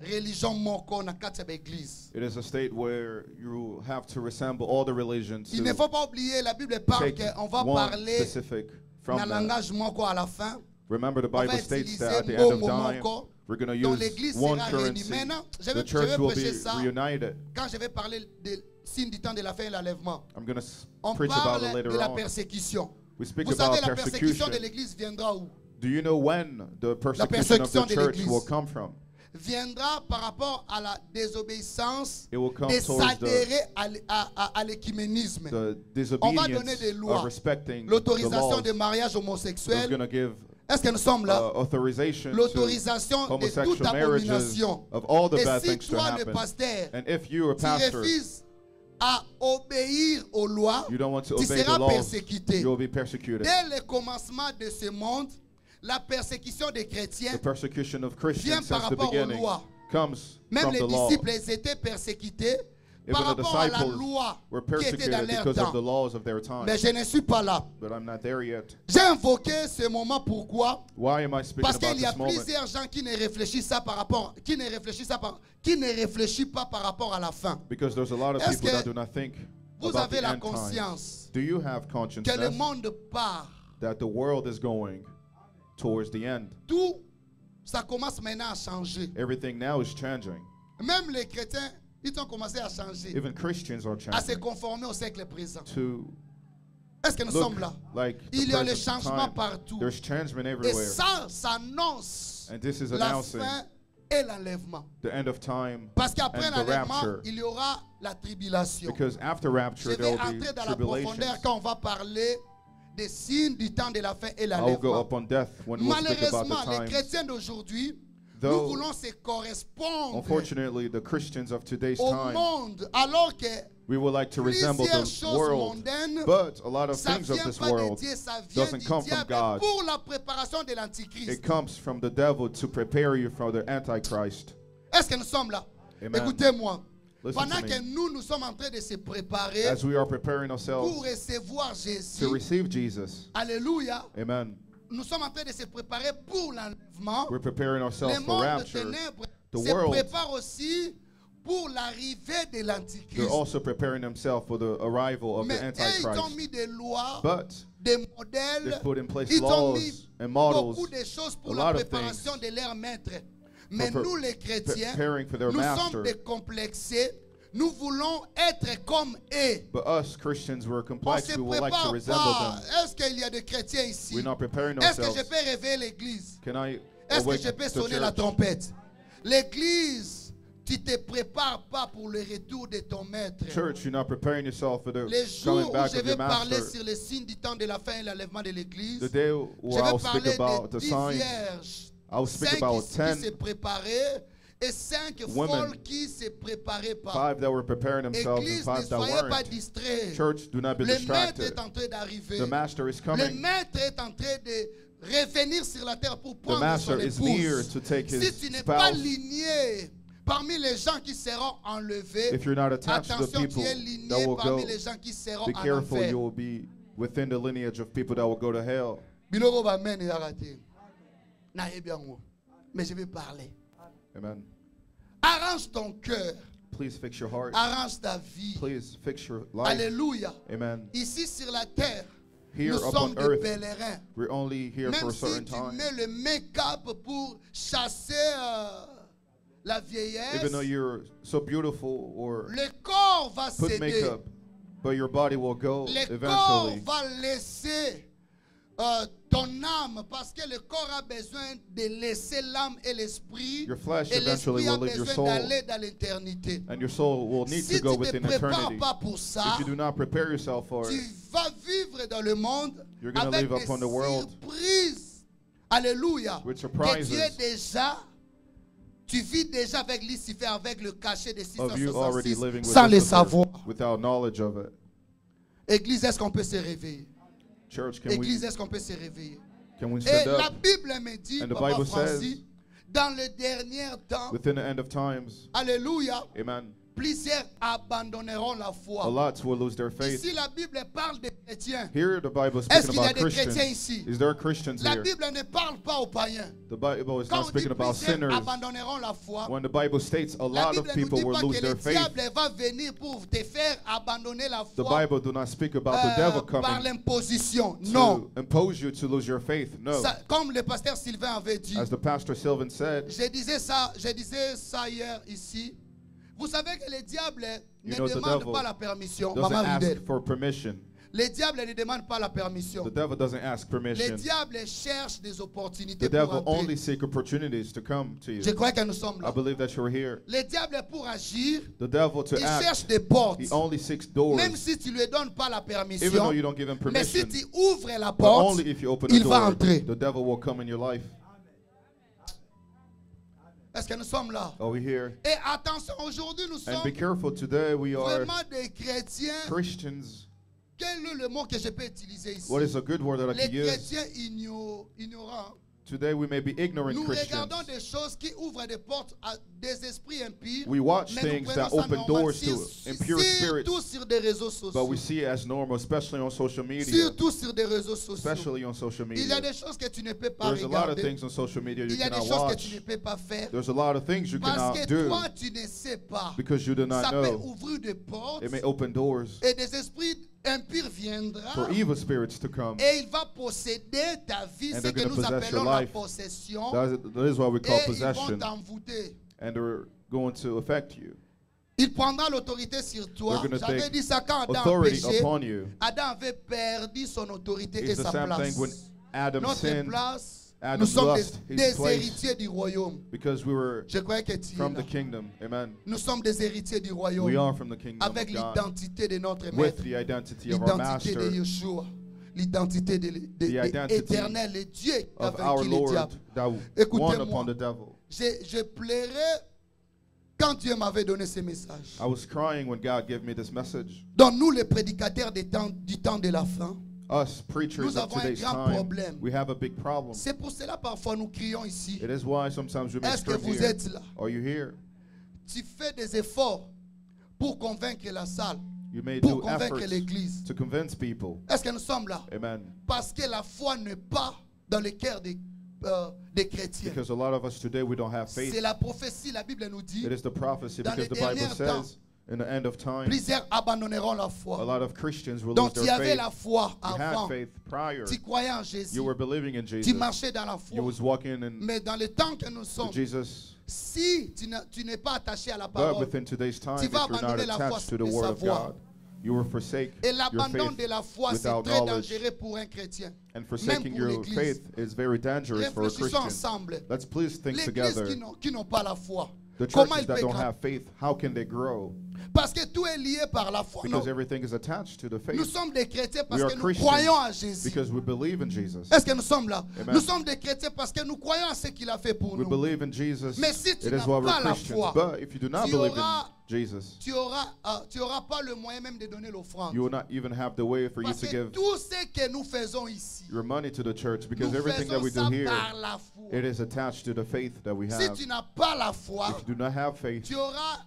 religion moko na kati ya église. It is a state where you have to resemble all the religions Il ne to faut pas oublier, la Bible parle take qu'on va one parler specific from dans le that. langage moko à la fin. Remember, the On va Bible states that at the utiliser end of mot time, moko. we're going to Donc use l'église one sera réunie. currency. Maintenant, je The vais church will prêcher be ça reunited. quand je vais parler des signes du temps de la fin et l'enlèvement. I'm going to On preach about parle it de later la on. persécution. We speak Vous savez, about la persécution persecution. de l'église viendra où? Do you know when the persecution of persécution the de church l'église. will come from? Viendra par rapport à la désobéissance It will come de towards s'adhérer à l'écuménisme. the On va donner disobedience des lois. of respecting the L'autorisation laws. de mariage It's homosexuel. going to give Est-ce que nous sommes là? authorization to L'autorisation de homosexual toute marriages, abomination. of all the Et bad si things to toi, le happen. pasteur, And if you, a tu pastor, refuses à obéir aux lois, you don't want to tu obey the seras laws, persécuté. you will be persecuted. Dès le commencement de ce monde, la persécution des chrétiens, The persecution of vient Christians par since the rapport aux beginning lois. comes Même from les the law. disciples, ils étaient persécutés Even par the rapport à la disciples loi were qui était dans persecuted leur because of the temps. laws of their time. Mais je ne suis pas là. But I'm not there yet. J'ai invoqué ce moment pourquoi? Why am I speaking Parce about qu'il y a this moment? plusieurs gens qui ne réfléchissent pas par rapport, qui ne réfléchissent pas par rapport à la fin. Because there's a lot of Est-ce people que that do not think Vous about avez the la end times. conscience Do you have que le consciousness monde part. that the world is going towards the end? Tout ça commence maintenant à changer. Everything now is changing. Même les chrétiens, ils ont commencé à changer, Even Christians are à se changing conformer au siècle présent. to Est-ce que nous look sommes là? like the Il y a le present changement time. partout. There's changement Et everywhere. ça annonce And this is la announcing fin et l'enlèvement. the end of time Parce qu'après and the l'enlèvement, rapture. il y aura la tribulation. Because after Je rapture, vais there will entrer be dans la profondeur tribulations. quand on va parler des signes du temps de la fin et I will go l'enlèvement. up on death when we'll speak about Malheureusement, the les times. chrétiens d'aujourd'hui, nous Though, voulons se correspondre unfortunately, the Christians of today's au time, monde, alors que we would like to resemble plusieurs the choses world, mondaines, but a lot of ça things of vient this pas de world Dieu, ça vient doesn't du come from diable God. pour la préparation de l'Antichrist. It comes from the devil to prepare you for the Antichrist. Est-ce que nous sommes là? Amen. Écoutez-moi. Listen Pendant to que me. nous sommes en train de se préparer As we are preparing pour ourselves recevoir to Jésus, receive Jesus, alléluia, amen, nous sommes en train de se préparer pour l'enlèvement. we're preparing Le ourselves for monde de rapture. ténèbres The se world, prépare aussi pour l'arrivée de they're l'Antichrist. also preparing themselves for the arrival of Mais the eux, ils ont Antichrist. mis des lois, But des modèles, they've put in place ils ont mis laws and models, beaucoup de choses pour a la lot of préparation things de leur maître. Mais for nous, les chrétiens, preparing for their nous master. sommes décomplexés. Nous voulons être comme eux. But us Christians, we're On ne complex. se We would like to prépare resemble pas. them. Est-ce qu'il y a des chrétiens ici? We're not preparing Est-ce que je ourselves. peux réveiller l'église? Can I Est-ce que awake je peux the sonner la church? trompette? L'église, tu ne te prépares pas pour le retour de ton maître. Church, you're not preparing yourself for the Les jours coming où back je of vais your parler master. sur les signes du temps de la fin et l'enlèvement de l'église, The day je where vais I'll speak parler about de the 10 signs. vierges, I'll speak 5 about qui 10 se préparaient et 5 women, folles qui se préparaient pas. 5 that were preparing themselves and Église, ne 5 that soyez pas weren't. distraits. Church, do not be Le maître distracted. est en train d'arriver. The master is Le coming. maître est en train de revenir sur la terre pour The prendre master son is near épouse. to take Si his tu n'es pas spouse. ligné parmi les gens qui seront enlevés, If you're not attached to the attention, people tu es ligné that will parmi go, les gens qui seront be en careful, enfer. you will be within the lineage of people that will go to hell. Biloko va mène à rater. Naïe bien moi. Mais je vais parler. Amen. Arrange ton cœur. Please fix your heart. Arrange ta vie. Please fix your life. Alléluia. Amen. Ici sur la terre, Here nous sommes upon des earth, pèlerins. we're only here for Même a si certain tu time. mets le make-up pour chasser la vieillesse, Even though you're so beautiful or le corps va put céder. makeup, but your body will go Le corps eventually. va laisser ton âme parce que le corps a besoin de laisser l'âme et l'esprit. Your flesh Et eventually l'esprit a will leave your besoin soul, d'aller dans l'éternité. and your soul will need Si to go tu ne te within prépares eternity. pas pour ça, If you do not prepare yourself for tu it, vas vivre dans le monde You're gonna avec live des upon the world surprises. Alléluia. with Que surprises tu es déjà, tu vis déjà avec Lucifer, avec le cachet de of you already 666, living with sans le Lucifer savoir. without knowledge of it. Église, est-ce qu'on peut se réveiller? Church, Église, est-ce qu'on peut se réveiller? can we Et stand la up? Bible me dit, And the Papa Bible Francis, says, dans le dernier temps, Within the end of times, alléluia, amen, plusieurs abandonneront la a foi. lot will lose their faith. Ici, la Bible parle des chrétiens. Here the Bible is Est-ce speaking qu'il y a about des chrétiens Christians. ici? Is there Christians La here? Bible ne parle pas aux païens. The Bible is Quand not on dit speaking about plusieurs sinners. abandonneront la foi, When the Bible states a la lot Bible of ne people dit will pas que lose le their faith, diable va venir pour te faire abandonner la the foi Bible do not speak about the devil par coming l'imposition. to Non. impose you to lose your faith. No. Ça, comme le pasteur Sylvain avait dit, As the pastor Sylvan said, je disais ça hier ici. Vous savez que le diable ne You know, the demande devil pas la permission. doesn't Maman ask Ridel. for permission. Le diable ne demande pas la permission. The devil doesn't ask Le permission. diable cherche des opportunités The pour devil entrer. only seeks opportunities to come to Je you. crois que nous sommes I là. believe that you're here. Le diable pour agir, The devil to il act, cherche des portes. he only seeks doors. Même si tu ne lui donnes pas la Even though permission, you don't give him mais si permission, tu ouvres la but porte, only if you open the il va door, entrer. the devil will come in your life. Est-ce que nous sommes là? Are we here? Et attention, aujourd'hui nous And sommes be careful, today we are vraiment des chrétiens. Christians. Quel est le mot que je peux utiliser ici? What is a good word that I Les can use? chrétiens ignorants. Today we may be ignorant Nous Christians. regardons des choses qui ouvrent des portes à des esprits impurs. We watch mais nous things prenons that ça open normal, doors to impure spirits, surtout sur des réseaux but we sociaux. see it as normal, especially on social media. Surtout sur des réseaux sociaux. Especially on social Il y a media. des choses que tu ne peux pas There's a lot of regarder. things on social media you Il y a des cannot choses que tu ne watch. peux pas faire. There's a lot of things you Parce cannot que do toi, tu ne sais pas. because you do not Ça peut know. ouvrir des portes It may open doors et des esprits impurs viendront for evil spirits to come. et il va posséder ta vie, And ce they're que gonna nous possess appelons your la life. possession. That is what we call Et ils vont possession, t'envoûter. and they're going to affect you. Il prendra l'autorité sur toi. They're gonna J'avais take dit ça quand Adam a Authority péché. upon you. Adam avait perdu son autorité et It's the sa same place. thing when Adam Notre sinned place, Adam nous sommes lost his des place. héritiers du royaume. because we were Je croyais que tu es from là. the kingdom. Amen. Nous sommes des héritiers du We royaume are from the kingdom avec of God, l'identité de notre with maître, the identity of our l'identité de master, Yeshua, l'identité de identity éternel, le Dieu qui a of our vaincu le Lord diable. that won Écoutez-moi. upon the devil. Je pleurais quand Dieu m'avait donné ce message. I was crying when God gave me this message. Donc nous, les prédicateurs du temps de la fin, Us preachers nous of avons un today's grand time, problème. we have a big problem. C'est pour cela parfois nous crions ici. It is why sometimes we make Est-ce que scream vous here. êtes là? Are you here? Tu fais des efforts pour convaincre la salle, You may pour do convaincre efforts l'église. to convince people. Est-ce que nous sommes là? Amen. Parce que la foi n'est pas dans le cœur des chrétiens. Because a lot of us today, we don't have C'est faith. la prophétie, la Bible nous dit, It is the prophecy Dans because les the Bible derniers says temps, in the end of time, plusieurs abandonneront la a foi. lot of Christians will lose Donc tu their avais faith. la foi You had avant, faith prior. tu croyais en Jésus, You were believing in tu Jesus. marchais dans la You foi. was walking in Mais dans le temps que nous sommes, Jesus. si tu n'es pas attaché à la But parole, within today's time, tu if vas you're not abandonner la foi attached to the et word of savoir. God, you will forsake et your l'abandon faith de la foi, c'est without très knowledge. dangereux pour un chrétien. And Même forsaking pour your l'église. faith is very dangerous for a Réfléchissons Christian. ensemble. Let's please think L'église together. qui n'ont pas la foi, The comment churches ils that peuvent don't grandir? have faith, how can they grow? Parce que tout est lié par la foi. Because Non. everything is attached to the Nous faith. sommes des chrétiens parce We are que nous Christians croyons à Jésus. Because we believe in Jesus. Est-ce que nous sommes là? Amen. Nous sommes des chrétiens parce que nous croyons à ce qu'il a fait pour We nous. believe in Jesus. Mais si tu It is n'as why pas we're la Christians. foi, But if you do not tu believe in auras- Jesus, Tu auras pas le moyen même de donner l'offrande. you will not even have the way for you Parce to que give tout ce que nous faisons ici, your money to the church because nous everything that faisons we do ça here, par la foi. it is attached to the faith that we Si have. tu n'as pas la foi, If you do not have faith, tu auras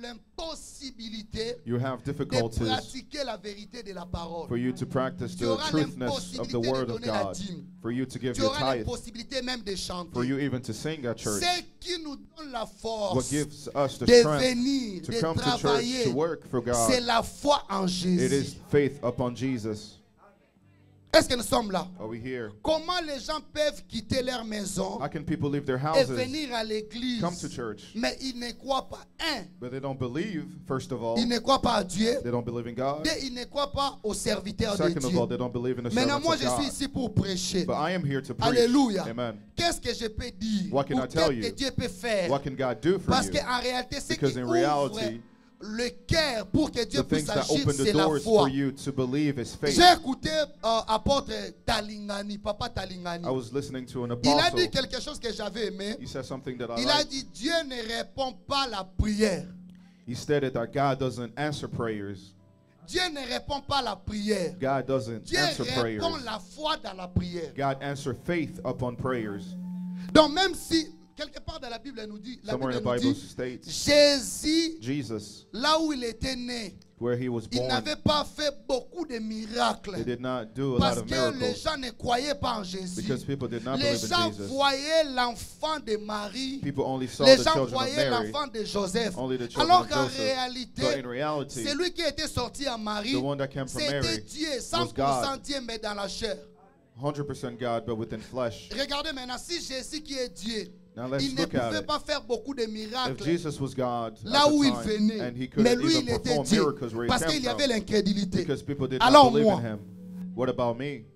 l'impossibilité you have de difficulties pratiquer la vérité de la parole. for you to practice Tu the auras truthness of the l'impossibilité de word of donner la God, dîme. for you to give Tu your auras tithe, l'impossibilité même de for chanter. you even to sing at church. Ce qui nous donne la What force gives us the de strength venir, to de come to church, travailler, to work for c'est God, la foi en it Jésus. is faith upon Jesus. Est-ce que nous sommes là? Are we here? Comment les gens peuvent quitter leur maison How can people leave their et houses, venir à l'église, come to church, mais ils ne croient pas, un, but they don't believe, first of all, ils ne croient pas à Dieu, they don't believe in God. deux, ils ne croient pas aux serviteurs de Second of all, Dieu. they don't believe in the Maintenant, servants moi, of je suis God. ici pour prêcher. But I am here to preach. Alléluia. Amen. Qu'est-ce que je peux dire? What can Ou I tell qu'est-ce que you? Dieu peut faire? What can God do for Parce you? qu'en réalité, ce qui Because in ouvre reality, le cœur pour que Dieu the puisse things that agir, open the c'est la doors foi. for you to believe is faith. J'ai écouté apôtre Talingani, papa Talingani. I was listening to an Il a apostle. dit quelque chose que j'avais aimé. He said something that I Il a liked. dit, Dieu ne répond pas à la prière. He stated that God doesn't answer prayers. Dieu ne répond pas à la prière. God doesn't Dieu answer prayers. répond la foi dans la prière. God answers faith upon prayers. Donc même si, quelque part dans la Bible, elle nous dit, la Somewhere in Bible the nous Bible dit, states Jésus, Jesus, là où il était né, where he was il born, n'avait pas fait beaucoup de miracles. they did not do a lot Parce of que les miracles gens ne croyaient pas en Jésus. because people did not Les believe gens in Jesus. voyaient l'enfant de Marie. People only saw Les the gens children of voyaient Mary, l'enfant de Joseph. only the children Alors of qu'en Joseph. réalité, But in reality, celui qui était sorti à Marie, the one that came from c'était Mary Dieu, was 100% God. Dieu, mais dans la chair. 100% God, but within flesh. Regardez maintenant, si Jésus qui est Dieu, Now let's il ne look at pouvait it. pas faire beaucoup de If miracles Jesus was God là at où the il time, venait, and he mais couldn't lui, even il était perform Dieu, miracles where he parce came qu'il y avait from, l'incrédulité. because people did not Alors believe moi, in him. What about me?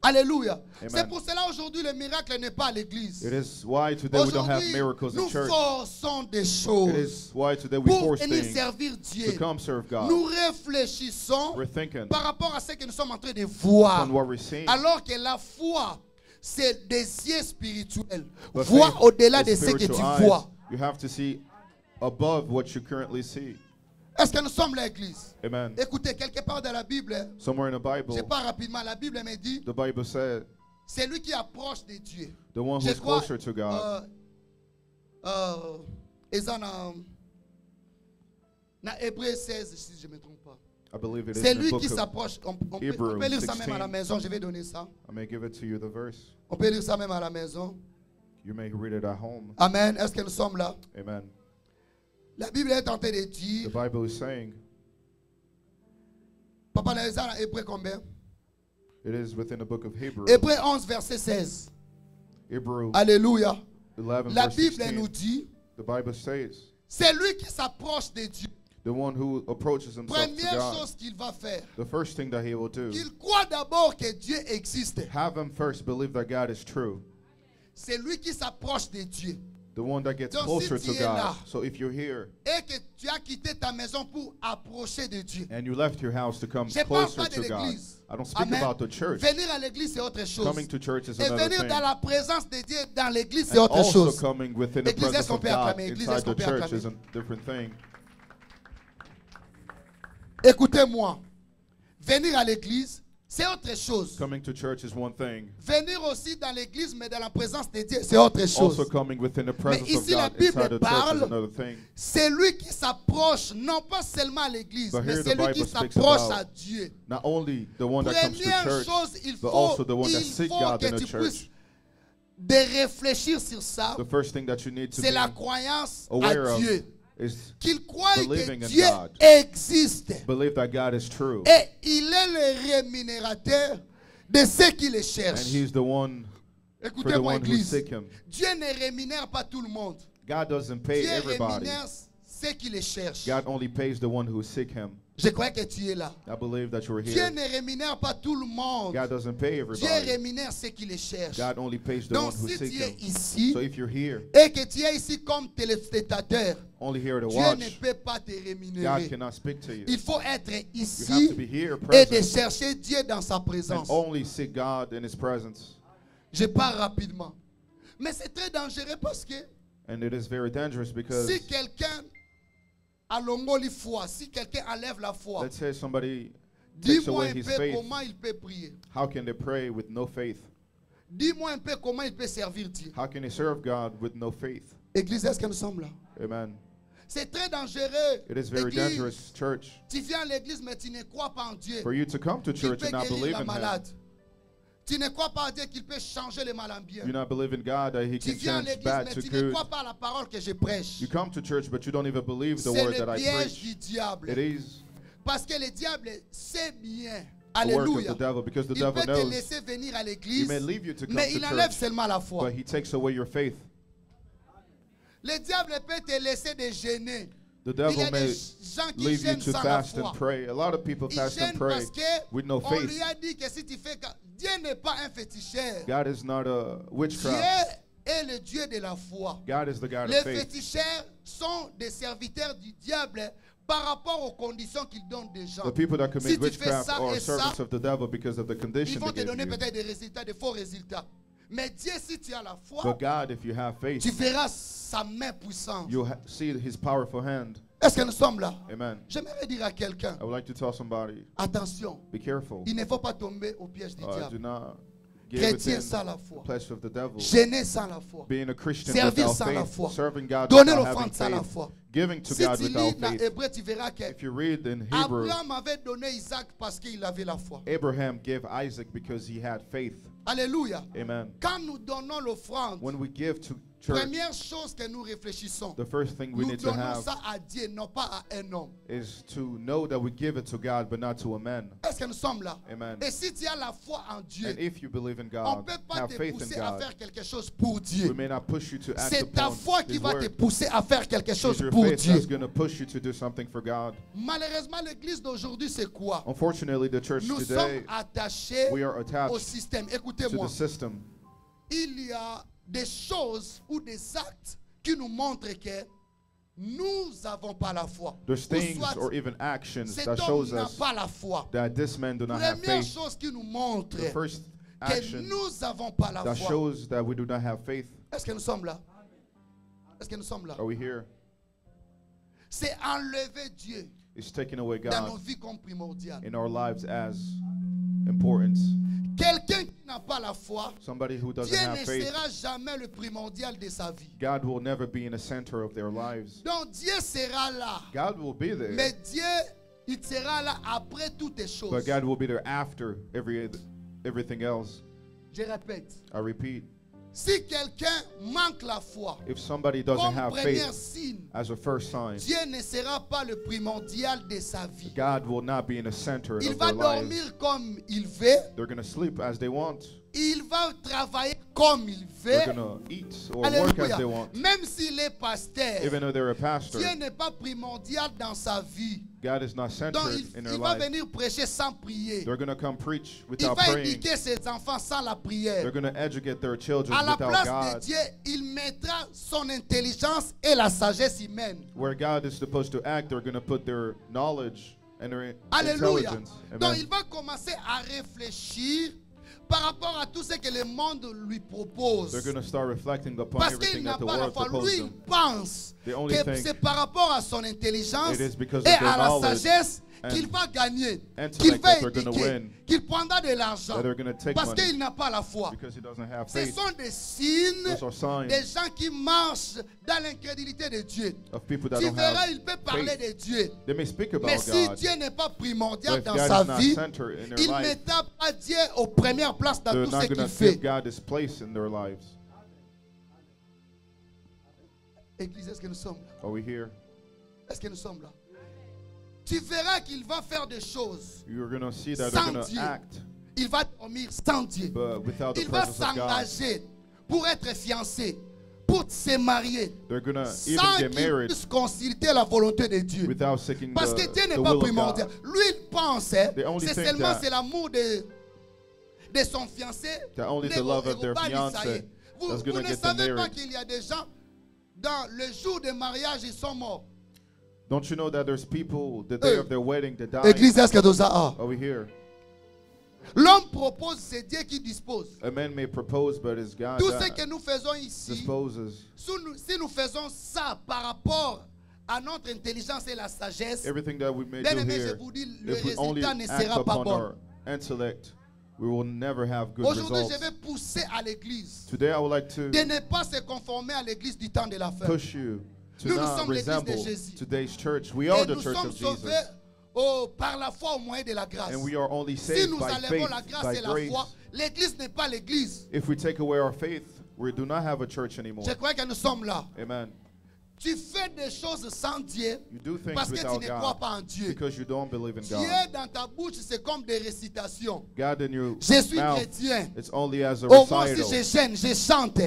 Alléluia. Amen. C'est pour cela aujourd'hui le miracle n'est pas à l'église. It is why today we don't have Aujourd'hui, miracles in nous church. forçons des It choses is why today we pour force venir things servir to Dieu. come serve God. Nous réfléchissons We're thinking par rapport à ce que nous sommes en train de voir. on what we're seeing. Alors que la foi, c'est des yeux spirituels. But Vois faith au-delà is de ce que spiritual tu eyes. vois. You have to see above what you currently see. Est-ce que nous sommes l'église? Amen. Écoutez, quelque part dans la Bible, Somewhere in the je Bible, pars rapidement, la Bible me dit, the Bible said, C'est lui qui approche de Dieu. The one Je who's crois, closer to God. et ça dans Hébreux 16, si je ne me trompe pas. I believe it is C'est in the lui book qui of s'approche. On peut Hebrews lire ça même à la 16. maison. Je vais donner ça. I may give it to you, the verse. On peut lire ça même à la maison. You may read it at home. Amen. Est-ce que nous sommes là? Amen. La Bible est en train de The dire. Bible is saying, Papa, là, ça, Hébreux combien? it is within the book of Hebrews. Hébreux 11, verset 16. Hebrews Alléluia. 11, La verse Bible 16. nous dit, The Bible says, c'est lui qui s'approche de Dieu. the one who approaches himself to Première God, chose qu'il va faire, the first thing that he will do, qu'il croit d'abord que Dieu existe. have him first believe that God is true. C'est lui qui s'approche de Dieu. The one that gets Donc, closer si to tu es là, God. So if you're here et que tu as quitté ta maison pour approcher de Dieu. and you left your house to come Je ne parle closer pas de to God, l'église. I don't speak Amen. about the church. Venir à l'église, c'est autre chose. Coming to church is Et another venir thing. dans la présence de Dieu dans l'église, c'est And autre also chose. coming within the Église, est-ce presence qu'on of peut God acclamer? Église, est-ce inside qu'on the peut church acclamer? is a different thing. Écoutez-moi. Venir à l'église, c'est autre chose. Coming to church is one thing. Venir aussi dans l'église, mais dans la présence de Dieu, c'est autre chose. Also coming within the presence of ici, la God Bible inside the church is parle, another thing. C'est lui qui s'approche, non pas seulement à l'église, But mais here c'est the lui qui Bible speaks s'approche about à Dieu. Not only the one that comes to Première church, chose, il but faut, also the one that seeks God que in the tu puisses church. de réfléchir sur ça. The first thing that you need to C'est la be croyance aware à of Dieu. is Qu'il croit que believing in Dieu God. existe. believe that God is true. Et il est le rémunérateur de ceux qui le And cherchent. he's the one for the Écoutez-moi, one who Église. seek him. Dieu ne rémunère pas tout le monde. God doesn't pay Dieu everybody. rémunère ceux qui le cherchent. God only pays the one who seek him. Je crois que tu es là. I believe that you are Dieu here. ne rémunère pas tout le monde. God doesn't pay Dieu everybody. rémunère ceux qui le cherchent. God only pays the Donc one who si seek tu es him. ici So if you're here, et que tu es ici comme téléspectateur, only here to Dieu ne watch, peut pas te God rémunérer. cannot speak to you. Il faut être You have ici to be here et de present chercher Dieu dans sa and présence. only seek God in his presence. Je pars rapidement. Mais c'est très dangereux parce que And it is very dangerous because si quelqu'un a l'ongoli foi, si quelqu'un enlève la foi, let's say somebody takes dis-moi away un his peu faith. comment il peut prier. How can they pray with no faith? Dis-moi un peu comment il peut servir Dieu. How can they serve God with no faith? Église, est-ce que nous sommes là? Amen. C'est très dangereux. It is very Église, dangerous, church, tu viens à l'église mais tu ne crois pas en Dieu. for you to come to Il church peut and not guérir believe la in Him. malade. Tu ne crois pas en Dieu qu'il peut changer le mal en bien. You not believe in God that He Tu can viens à change l'église bad mais to tu ne good. crois pas à la parole que je prêche. You come to church, but you don't even believe the C'est word le that I piège du preach. diable. It is Parce que le diable sait bien. the work of Alléluia. the devil because the Il devil peut te knows laisser venir à he l'église, may leave you to come mais to il enlève church, seulement la foi. but he takes away your faith. Le diable peut te laisser de gêner. The Il y a devil des may gens qui leave you gênent to sans la fast foi. and pray. A lot of people Ils fast and gênent pray parce que with no on lui faith. a dit que si tu fais... Dieu n'est pas un féticheur. God is not a Dieu witchcraft. est le Dieu de la foi. God is the God Les of faith. féticheurs sont des serviteurs du diable par rapport aux conditions qu'il donne des gens. The people that Si commit tu fais witchcraft ça are et ça, servants of the devil because of the ils condition vont they te give donner you. peut-être des résultats, des faux résultats. Mais Dieu, si tu as la foi, But God, if you have faith, tu verras sa main puissante. you'll see His powerful hand. Est-ce que nous sommes là? Amen. J'aimerais dire à quelqu'un, I would like to tell somebody, attention, be careful. il ne faut pas tomber au piège du Do diable. not get Chrétien within sans la the foi. flesh of the devil. Gêner sans la foi. Being a Christian Servir without sans la faith, foi. serving God Donner without having l'offrande sans la faith, foi. giving to Si God tu without lis dans faith. Hébreu, tu verras que If you read in Hebrew, Abraham avait donné Isaac parce qu'il avait la foi. Abraham gave Isaac because he had faith. Alléluia. Amen. Quand nous donnons l'offrande, When we give to church, première chose que nous réfléchissons, the first thing we nous need to donnons have ça à Dieu, non pas à un homme. is to know that we give it to God, but not to a man. Est-ce que nous sommes là? Amen. Et si tu as la foi en Dieu, And if you believe in on ne God, peut pas have te faith in pousser à God, faire quelque chose pour we Dieu. may not push you to act C'est ta upon foi qui His va te word. pousser à faire quelque It's chose your pour faith Dieu. that's going to push you to do something for God. Malheureusement, l'église d'aujourd'hui, c'est quoi? Unfortunately, the church Nous today, sommes attachés we are au attached système. to Écoutez-moi, the system. il y a des choses ou des actes qui nous montrent que nous n'avons pas la foi. There's Ou things soit or even actions cet that homme shows n'a us pas la foi. that this man do not have Première faith. chose qui nous montre The first que action nous n'avons pas la that foi. shows that we do not have faith. Est-ce que nous sommes là? Est-ce que nous sommes là? Are we here? C'est enlever Dieu It's taking away dans nos God vies comme primordial. in our lives as importance. Quelqu'un qui n'a pas la foi, Somebody who doesn't Dieu have ne faith, sera jamais le primordial de sa vie. God will never be in the center of their lives. Donc Dieu sera là. God will be there, Mais Dieu, il sera là après toutes les choses. but God will be there after everything else. Je répète. I repeat, Si quelqu'un manque la foi, if somebody doesn't comme have premier faith signe, as a first sign, Dieu ne sera pas le primordial de sa vie. God will not be in the center Il of va their lives. dormir comme il veut. They're going to sleep as they want. Il va travailler comme il They're veut. going to eat or work as Alléluia. they want. Même s'il est pasteur, Even though they're a pastor, Dieu n'est pas primordial dans sa vie. God is not Donc centered in their il va life. venir prêcher sans prier. They're going to come preach Il without va praying. éduquer ses enfants sans la prière. They're going to educate their children À la without place de God. Dieu, il mettra son intelligence et la sagesse humaine. Where God is supposed to act, they're going to put their knowledge and their Alléluia. intelligence. Donc il Amen. va commencer à réfléchir par rapport à tout ce que le monde lui propose. They're going to start reflecting upon Parce qu'il everything n'a that the pas la world foi. proposes Lui, them. il pense They only que think c'est par rapport à son intelligence it is because et of their à la knowledge sagesse and qu'il va gagner, intellect qu'il va that they're gonna éduquer, win, qu'il prendra de l'argent. that they're going to take Parce money qu'il n'a pas la foi. because he doesn't have Ce faith. sont des signes Those are signs des gens qui marchent dans l'incrédulité de Dieu. of people that Tu don't verras, have il peut parler faith. de Dieu. They may speak about Mais si God, Dieu n'est pas but primordial if dans God sa is not vie, centered in their il ne life, mettra pas Dieu aux premières places dans they're tout ce not qu'il going to fait. give God his place in their lives. Église, est-ce que nous sommes là? Are we here? Est-ce que nous sommes là? Tu verras qu'il va faire des choses. You're going to see that they're Sans going to Dieu. act, Il va dormir sans Dieu. but without the Il va presence of God. s'engager pour être fiancé, pour se marier, They're going to sans even get qu'il married puisse consulter la volonté de Dieu. without seeking Parce que the Dieu n'est will pas of primordial. God. Lui, il pense, hein, They only c'est think seulement that- c'est l'amour de son fiancé. That only the love of their fiancé Vous, that's vous gonna ne get them savez pas married. qu'il y a des gens, dans le jour de mariage, ils sont morts. Don't you know that there's people, the day Hey. of their wedding, they die? Église, est-ce que nous a? Are we here? L'homme propose, c'est Dieu qui dispose. A man may propose, but it's God Tout ce that que nous faisons ici, disposes. si nous faisons ça par rapport à notre intelligence et la sagesse, Everything that we may bien do aimé, je here, vous dis, le if we only résultat ne act sera pas upon bon. our intellect, we will never have good Aujourd'hui, je results. vais pousser à l'église Today, I would like to de ne pas se conformer à l'église du temps de la fin. push you to Nous, nous not sommes l'église de resemble Jésus. today's church. We are Et the nous church sommes of sauvés Jesus, par la foi au moyen de la grâce. and we are only Si saved nous by enlevons faith, la grâce by et la grace. foi, l'église n'est pas l'église. If we take away our faith, we do not have a church anymore. Je crois que nous sommes là. Amen. Tu fais des choses sans Dieu You do things parce que tu without ne crois God pas en Dieu. because you don't believe in Dieu God. dans ta bouche, c'est comme des récitations. God in your Je suis mouth, chrétien. it's only as a Au moins si recital. je gêne, je chante.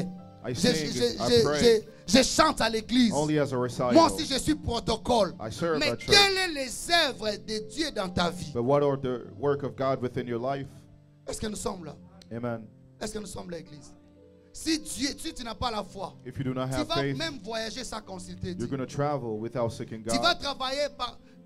I Je, sing, je- I je- pray, je- je chante à l'église. only as a recital. Moi aussi, je suis protocole. I serve Mais at church. quelles sont les œuvres de Dieu dans ta vie? But what are the work of God within your life? Est-ce que nous sommes là? Amen. Est-ce que nous sommes là, l'église? Si tu n'as pas la foi, If you do not tu have vas faith, même voyager sans consulter you're Dieu. going to travel without seeking Tu vas God. travailler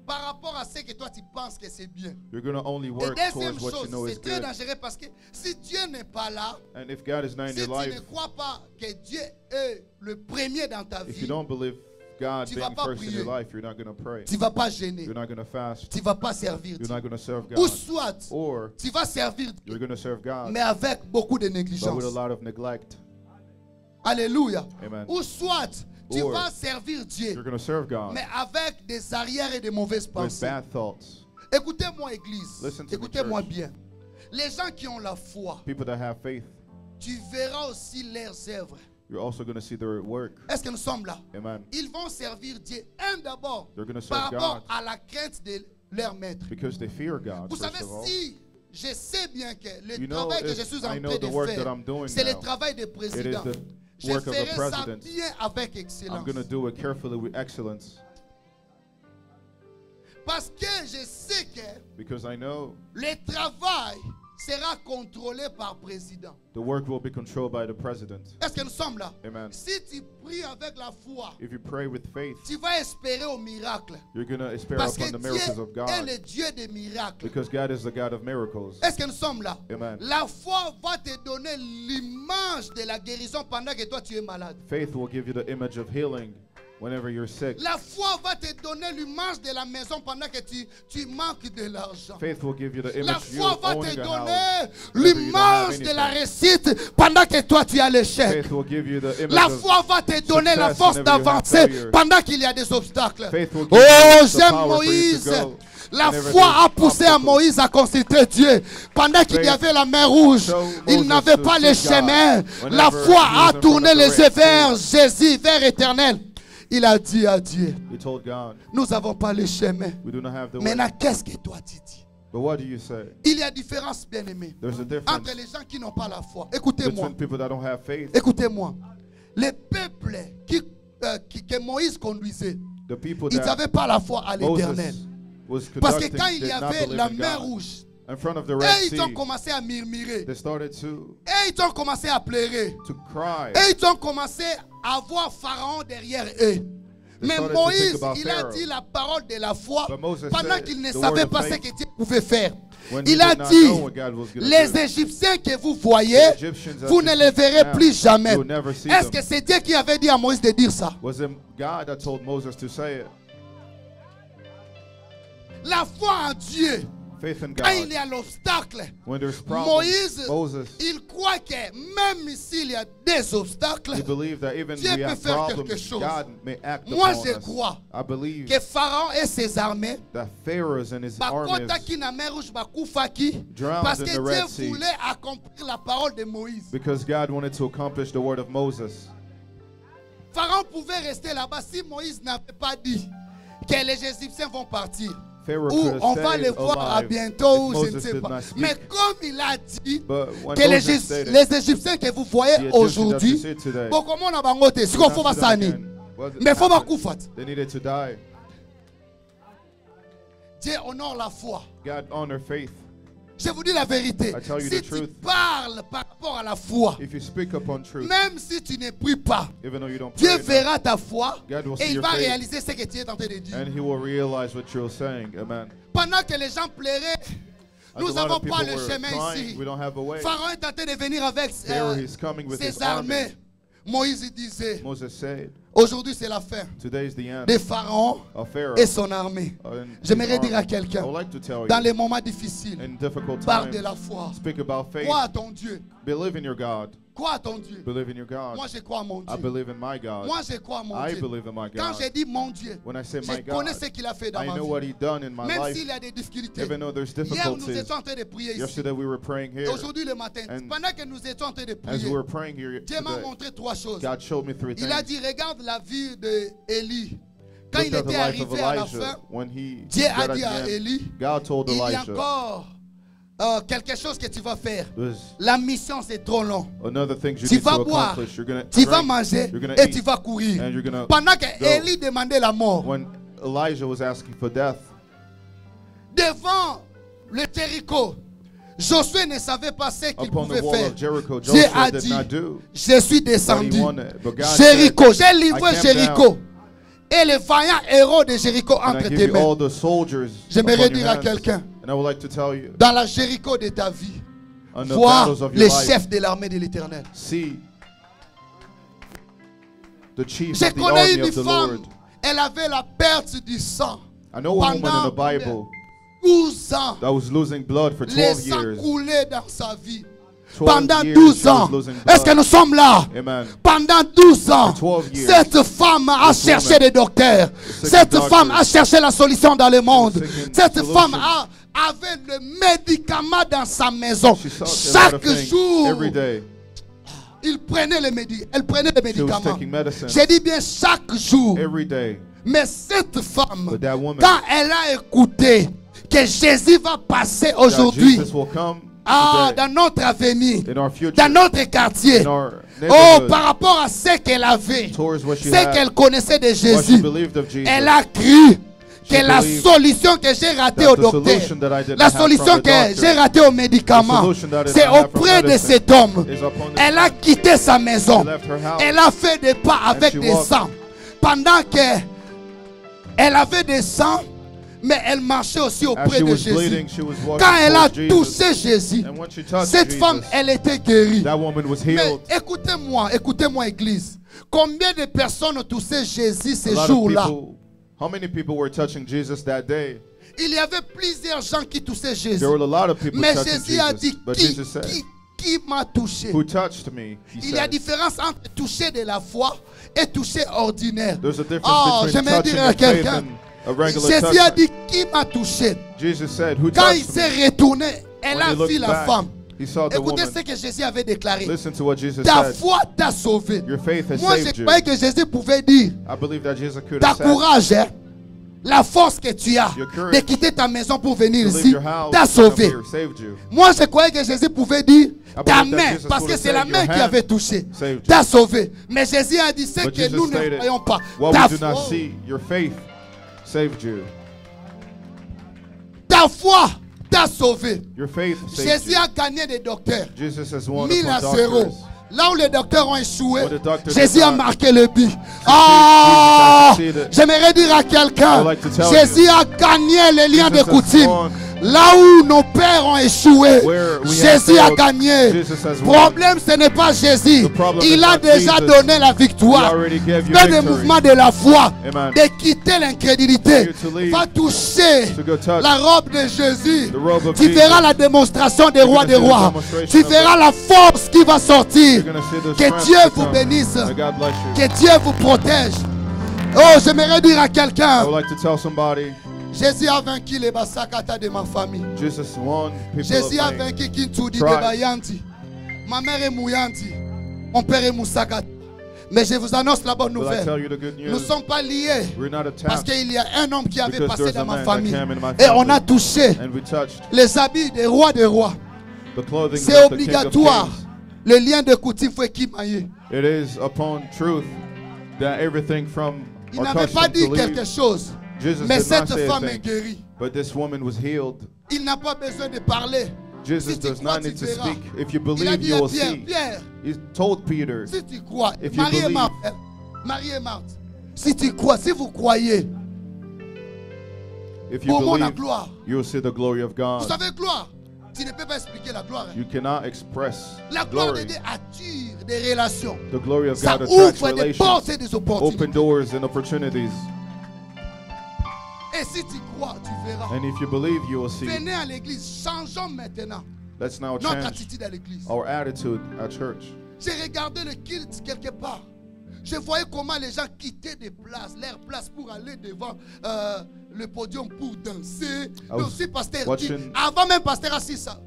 par rapport à ce que toi tu penses que c'est bien. You're going to only Et work deuxième towards what you chose, know is c'est très good. dangereux parce que si Dieu n'est pas là, And if God is not in si your tu ne life, crois pas que Dieu est le premier dans ta if you vie, don't believe God Tu vas being pas first in your prier. life, you're not going to pray. tu ne vas pas gêner, You're not going to fast. tu ne vas pas servir You're Dieu. not going to serve Ou God. soit, Or tu vas servir you're Dieu, going to serve God, mais avec beaucoup de but with négligence. a lot of neglect. Alléluia. Amen. Ou soit, tu Or, vas servir Dieu, You're going to serve God mais avec des arrières et des mauvaises with pensées. bad thoughts. Écoutez-moi, Église. Listen to me, Écoutez-moi church. bien. Les gens qui ont la foi, People that have faith, tu verras aussi leurs œuvres. you're also going to see their work. Est-ce que nous sommes là? Amen. Ils vont servir Dieu, d'abord, They're going to par serve rapport God à la crainte de leur maître. because they fear God, Vous first savez, of all. si je sais bien que le You know, travail que if je suis I en know train the de work that faire, I'm doing c'est le now, travail du It is président. the Je work of the ferai ça president. bien avec I'm excellence. going to do it carefully with excellence Parce que je sais que because I know le travail sera contrôlé par président. the work will be controlled by the president. Est-ce que nous sommes là? Amen. Si tu pries avec la foi, If you pray with faith, tu vas espérer au miracle. you're going to espère Parce upon que the Dieu miracles of est God le Dieu des miracles. because God is the God of miracles. Est-ce que nous sommes là? Amen. La foi va te donner l'image de la guérison pendant que toi tu es malade. Faith will give you the image of healing whenever you're sick. La foi va te donner l'image de la maison pendant que tu manques de l'argent. Faith will give you the La image you foi va te owning a house. donner whenever you don't have l'image de la anything. réussite pendant que toi tu as l'échec. Faith will give you the image La of foi va te donner la success force whenever you have d'avancer failure. pendant qu'il y a des obstacles. Faith will give Oh, you the j'aime power for you to Moïse. go La whenever foi there's a poussé à obstacles. Moïse à consulter Dieu. Pendant qu'il y Faith avait la mer rouge, showed il Moses n'avait to pas seek les God chemins. La whenever foi he was a in front tourné of the les Red yeux Sea. vers Jésus, vers éternel. Il a dit à Dieu, He told God, nous n'avons pas les chemins. we do not have the way. Maintenant, qu'est-ce que toi tu dis? But what do you say? Il y a différence, bien-aimé, There's a difference entre les gens qui n'ont pas la foi. Écoutez-moi. between people that don't have faith. Écoutez-moi. Les peuples que Moïse conduisait, The people ils that n'avaient pas la foi à l'éternel. Moses was Parce que conducting quand il y did not avait believe la in mer God. rouge, In front of the et Red ils ont Sea, commencé à murmurer. they started to Et ils ont commencé à pleurer. cry. Et ils ont commencé à voir Pharaon derrière eux. Mais started to Moïse, think about il a Pharaoh. dit la parole de la foi But Moses pendant said qu'il ne the savait word of pas ce faith que Dieu pouvait faire. when he Il a did not dit, know what God was gonna les do. Égyptiens que vous voyez, The Egyptians that vous you ne see les verrez now, plus jamais. you will never see Est-ce them. que c'est Dieu qui avait dit à Moïse de dire ça? Was it God that told Moses to say it? La foi en Dieu, Faith in quand il God. y a l'obstacle, When there's problems, Moïse, Moses, il croit que même s'il y a des obstacles, he believed that even Dieu we peut have faire problems, quelque chose. God may act Moi, upon je us. crois I believe que Pharaon et ses armées, that Pharaoh and his armies bakotaki na mer rouge bakufaki, drowned parce in que the Dieu Red Sea voulait accomplir la parole de Moïse. because God wanted to accomplish the word of Moses. Pharaon pouvait rester là-bas si Moïse n'avait pas dit que les Égyptiens vont partir. Pharaoh Ou could have on va stayed les voir à alive bientôt, if ou je ne Moses sais did pas. not speak. Mais comme il a dit But when que Moses stated, les Égyptiens que vous voyez the Egyptians that you aujourd'hui, see today, comment on a bangote, si on not faut see them basani, again. What mais faut happened? bakufat. They needed to die. Dieu honore la foi. God honored faith. Je vous dis la vérité. I tell you Si the tu truth. parles par rapport à la foi, If you speak upon truth, même si tu ne pries pas, even though you don't Dieu pray enough, verra ta foi God will et see il your va faith. réaliser ce que tu es en train de dire. and he will realize what you're saying. Amen. Pendant que les gens pleuraient, As nous a lot n'avons of people pas le were chemin crying, ici. we don't have a way. Pharaon est en train de venir avec Pharaoh is coming with his ses armées. army. Moïse disait, Moses said, aujourd'hui c'est la fin today is the end de Pharaon of Pharaoh. et son armée. and his J'aimerais dire à army. quelqu'un, I would like to tell dans you, les moments difficiles, in difficult parle de times, la foi. speak about faith. Crois à ton Dieu. Believe in your God. Crois à ton Dieu. Believe in your God. Moi je crois à mon I Dieu. believe in my God. Moi je crois à mon I Dieu. believe in my Quand God. j'ai dit mon Dieu, When I say je my connais God, ce qu'il a fait dans I ma know what vie. he done in my Même life. s'il y a des difficultés. Even though there's Hier, nous difficulties. étions en train de prier ici. Yesterday we were praying here. Aujourd'hui le matin, And pendant que nous étions en train de As prier, we were praying here Dieu m'a today, montré trois choses. God showed me three Il a things. dit, regarde la vie d'Élie. Quand Look il at the était life of arrivé à la Elijah. fin, When he Dieu a got dit at à the end, Élie, God told il y a Elijah, encore quelque chose que tu vas faire. there's La mission c'est trop long. another thing you Tu need vas to boire, accomplish. You're gonna tu vas drink, manger you're gonna et eat, tu vas courir. and you're gonna Pendant que go. Élie demandait la mort, When Elijah was asking for death, devant le Jéricho, Josué ne savait pas ce qu'il upon pouvait the wall faire. of Jericho, Dieu a Joshua did dit, not do je suis what he descendu. wanted. But God Jéricho, said, j'ai livré I camped Jéricho down, et les vaillants héros de Jéricho and I entre give tes you mains. all the soldiers J'aimerais upon dire your à hands. quelqu'un, And I would like to tell you, dans la Jéricho de ta vie, on the vois battles of les your life, chefs de l'armée de l'Éternel. see the chief Je of the connais army une of the femme, Lord. elle avait la perte du sang. I know a woman in Pendant the Bible 12 ans, that was losing blood for les 12 sangs years. coulaient dans sa vie. 12 Pendant years 12 she was ans, losing est-ce que blood. nous sommes là? Amen. Pendant 12 ans, For 12 years, cette femme a this cherché woman, des docteurs. seeking Cette doctors, femme a cherché la solution dans le monde. seeking Cette solution. femme avait le médicament dans sa maison. She sought a lot of Chaque things jour, every day. elle prenait les She was médicaments. taking medicine J'ai dit bien chaque jour. every day. Mais cette femme, But that woman, quand elle a écouté que Jésus va passer that aujourd'hui Jesus will come dans today notre avenir, in our future, dans notre quartier, in our oh, neighborhood, par rapport à ce qu'elle avait, towards what she ce had, qu'elle connaissait de what she Jésus, believed of Jesus. elle a cru que She la believed solution que j'ai ratée that au the docteur, solution that I did la not have solution from the que doctor, j'ai ratée au médicament, the solution that I did c'est not have from auprès de medicine cet homme. is upon this Elle a man. quitté sa maison. She left her house. Elle a fait des pas avec she des walked. sangs. Pendant que elle avait des sangs, mais elle marchait aussi As auprès she de was Jésus. bleeding, she was walking Quand elle a towards Jesus. touché Jésus, And when she touched cette femme, Jesus, elle était guérie. that woman was Mais healed. écoutez-moi, écoutez-moi, Église. Combien de personnes ont touché Jésus A ces lot of jours-là? people, how many people were touching Jesus that day? Il y avait plusieurs gens qui touchaient Jésus. There were a lot of people Mais touching Jésus a Jesus. dit, But qui, Jesus said, qui m'a touché? who touched me? He Il y a said. différence entre toucher de la foi et toucher ordinaire. There's a difference Oh, between j'aimerais touching dire à of faith quelqu'un, and a regular Jésus a touch. dit, qui m'a touché? Jesus said, who Quand il touched s'est me? retourné, elle When a he looked vu la back, femme. he saw the Écoutez woman. ce que Jésus avait déclaré. Listen to what Jesus Ta said. foi t'a sauvé. Your faith has Moi, je saved you. croyais que Jésus pouvait dire, I believe that Jesus could ta have said, courage, hein, la force que tu as Your courage de quitter ta maison pour venir to leave ici, your house t'a and come sauvé. here saved you. Moi, je croyais que Jésus pouvait dire I ta believe that main, Jesus parce would que have c'est la said, main your qui hand avait touché, saved you. t'a sauvé. Mais Jésus a dit ce But que Jesus nous ne stated, voyons pas. what Ta we do not foi, see, your faith saved you. ta foi t'a sauvé. Your faith saved Jésus you. a gagné des docteurs. Jesus has won 1000 à upon 0. doctors. Là où les docteurs ont échoué, Where the doctors Jésus did a not marqué le but. Jesus Ah! has succeeded. J'aimerais dire à I quelqu'un, would like to tell Jésus a gagné les liens de Jesus has coutume. won. Là où nos pères ont échoué, Where we Jésus have a failed, gagné. Jesus has Le won. problème, ce n'est pas Jésus. The problem Il is a not déjà Jesus. donné la He victoire. already gave you Fais des victory. mouvements de la foi, Amen. de quitter l'incrédulité. For you to leave, Va toucher to go touch la robe de Jésus. the robe of Tu Jesus. verras la démonstration des rois gonna des see the rois. demonstration Tu of verras la force qui va sortir. You're gonna see the Que strength Dieu to vous come. bénisse. May God bless you. Que Dieu vous protège. Oh, j'aimerais dire à I quelqu'un, would like to tell somebody, Jésus a vaincu les basakata de ma famille. Jesus won people of Jésus a faith. vaincu Kintudi de Try. Bayanti. Ma mère est Mouyanti. Mon père est Moussakata. Mais je vous annonce la bonne Will I nouvelle. tell you the good Nous ne news? sommes pas liés. We're not Parce attached, qu'il y a un homme qui avait Because passé there's dans a ma man famille. that came in my Et on a family. touché and we touched les habits des rois des rois. the clothing C'est of the King of obligatoire. Kings. Le lien de coutume faut équimailler. It is upon truth that everything from Il our n'avait pas custom dit to quelque leave. chose. Jesus Mais did not cette say a femme est thing, guérie. but this woman was healed. Il n'a pas besoin de parler. Jesus Si tu does crois, not tu need to verras. speak. If you Il a believe, dit you à will Pierre, see. Pierre, He told Peter, si tu crois, If you Marie est believe. morte. Marie est morte. Si tu crois, si vous croyez, if you au monde la believe, gloire. you will see the glory of Vous God. savez, gloire, tu ne peux pas expliquer la gloire. You cannot express La gloire de glory. Dieu attire des relations. The glory of Ça God attracts ouvre des portes relations, et des opportunités. open doors and opportunities. Et si tu crois, tu verras. And if you believe, you will see. Venez à l'église, changeons maintenant Let's now notre change attitude à l'église. our attitude at church. J'ai regardé le culte quelque part. Je voyais comment les gens quittaient des places, leurs places pour aller devant le podium pour danser. Mais was aussi, pasteur, watching- avant même pasteur assis ça.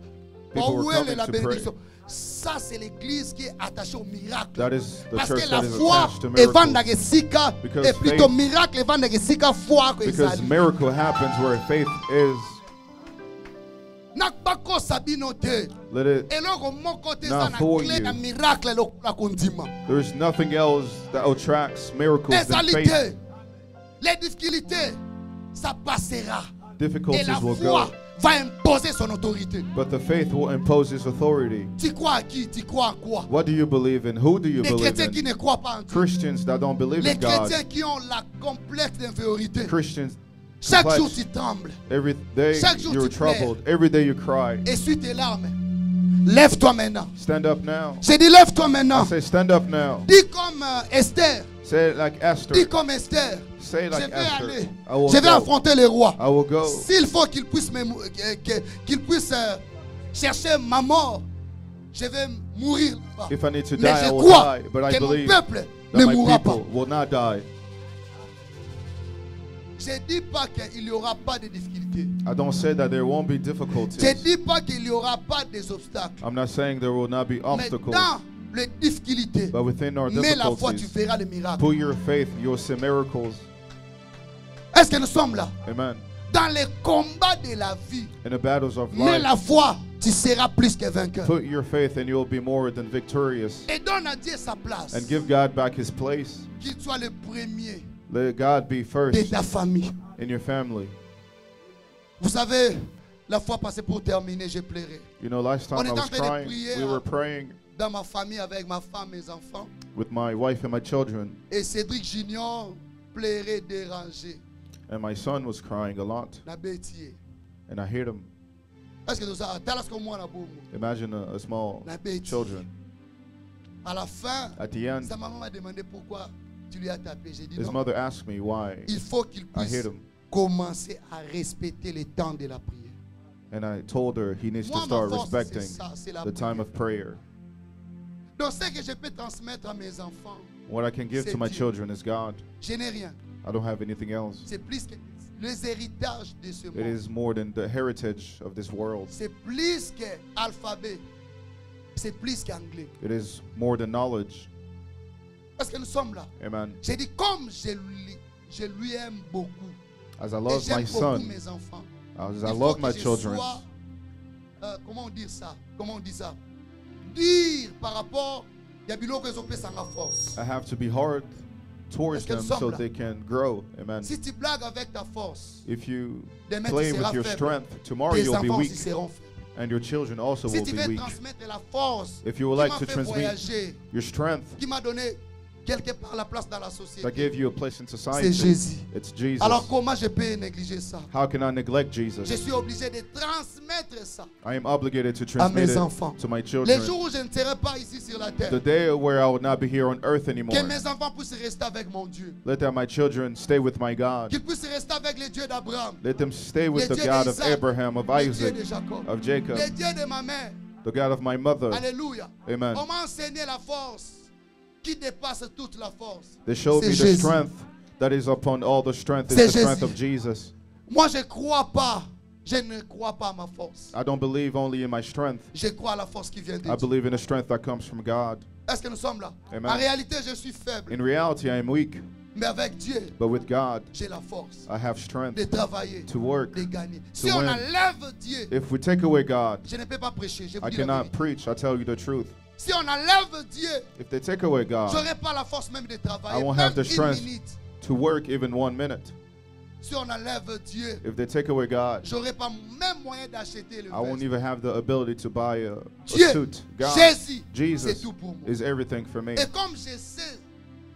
People were Où est coming la to pray. bénédiction? Ça, c'est l'église qui est attachée au miracle. That is the Parce church que la that is foi attached to est miracles. vandagesika Because et plutôt faith- miracle est vandagesika foi que Because ça. miracle happens where faith is. Nakbako sabino te. Let it. Eloko moko te Now za na for clé you. na miracle la kondima. There's nothing else that attracts miracles Les than faith. alités, les difficultés, ça passera. Et Difficulties la will foi go, va imposer son autorité. but the faith will impose its authority. Tu crois à qui? Tu crois à quoi? What do you believe in? Who do you Les believe chrétiens qui in? ne croient pas en Dieu. Christians that don't believe Les in God. chrétiens qui ont la complexe d'infériorité. Christians, Chaque complex. jour tu trembles. every day Chaque jour you're tu pleures. troubled. Every day you cry. Essuie tes larmes. Lève-toi maintenant. Stand up now. J'ai dit lève-toi I maintenant. say stand up now. Dis comme Esther. Say it like Esther. Dis comme Esther. Say it Je like vais Esther. aller. I will Je vais go. affronter les rois. I will go. S'il faut qu'il puisse, qu'il puisse chercher ma mort, je vais mourir là-bas. If I need to die, Mais I je will crois die. But I que mon believe peuple that ne my mourra pas. people will not die. Je ne dis pas qu'il n'y aura pas de difficultés. I don't say that there won't be Je ne difficulties. dis pas qu'il n'y aura pas des obstacles. I'm not saying there will not be Mais obstacles. dans les difficultés, But within our mets la foi, tu difficulties, verras les miracles. put your faith, you'll see miracles. Est-ce que nous sommes là? Amen. Dans les combats de la vie, In the battles of mets life, la foi, tu seras plus que vainqueur. put your faith and you'll be more than victorious. Et donne à Dieu sa place. And give God back his place. Qu'il soit le premier Let God be de first ta famille. in your family. Vous savez, la fois passée pour terminer, j'ai pleuré. You know, last time On I est en was train de crying, prier, we were praying Dans ma famille, avec ma femme, mes enfants. with my wife and my children. Et Cédric Junior pleurait dérangé. And my son was crying a lot. Na bêtier. And I heard him. Est-ce que nous avons? Talas comme moi na bongo. Imagine a small Na bêtier. children. À la fin, At the end, sa maman m'a demandé pourquoi tu lui as tapé. J'ai dit his non. mother asked me why Il faut qu'il I puisse hit him. commencer à respecter les temps de la prière. And I told her he needs to Moi, ma start force, respecting c'est ça, c'est la the time prière. of prayer. Donc, ce que je peux transmettre à mes enfants, What I can give C'est to my Dieu. children is God. je n'ai rien. I don't have anything else. C'est plus que les héritages de ce It monde. is more than the heritage of this world. C'est plus qu'alphabet. C'est plus qu'anglais. It is more than knowledge. Parce que nous sommes là. Amen. J'ai dit, comme je lui aime beaucoup. As I Et love j'aime my beaucoup son, mes enfants. as Il I faut love que my je children, sois, comment on dit ça? Comment on dit ça? Dire par rapport à biloko que ont sans force. I have to be hard towards Est-ce que them nous sommes so là? they can grow. Amen. Si tu blagues avec ta force, If you demain play tu with seras your faible. strength, tomorrow Tes you'll be enfants aussi weak, seront faibles. and your children also Si will tu be veux weak. transmettre la force If you would qui like m'a to fait transmit voyager, your strength qui m'a donné quelque part la place dans la that société, gave you a place in c'est society, Jésus. it's Jesus. Alors comment je peux négliger ça? How can I neglect Je Jesus? suis obligé de transmettre ça I am obligated to à transmit mes it enfants. to my Les children. jours où je ne serai pas ici sur la terre, The day where I will not be here on earth anymore, que mes enfants puissent rester avec mon Dieu. let that my children stay with my God. Qu'ils puissent rester avec le Dieu d'Abraham, Let them stay with Le the Dieu God of d'Isaac, Abraham, of le Dieu Isaac, de Jacob, of Jacob, le Dieu de ma mère. the God of my mother. Alléluia. Amen. On m'a enseigné la force qui dépasse toute la force. They showed me C'est the Jésus. strength that is upon all the strength. C'est It's the strength Jésus. of Jesus. Moi, je ne crois pas à ma force. I don't believe only in my strength. Je crois à la force qui vient de I Dieu. believe in the strength that comes from God. Est-ce que nous sommes là? Amen. En réalité, je suis faible. In reality, I am weak, Mais avec Dieu, but with God, j'ai la force I have strength de travailler, to work. de gagner. Si on win. enlève Dieu, If we take away God, je ne peux pas prêcher. Je vous I dis la cannot vérité. preach. I tell you the truth. Si on enlève Dieu, If they take away je God, n'aurai pas la force même de travailler. I won't Même have the une strength. minute. to work even 1 minute. Si on enlève Dieu, If they take away God, je n'aurai pas même moyen d'acheter le I won't veste. even have the ability to buy a Dieu, suit. God, Jésus, c'est Jesus tout pour moi. is everything for me. Et comme je sais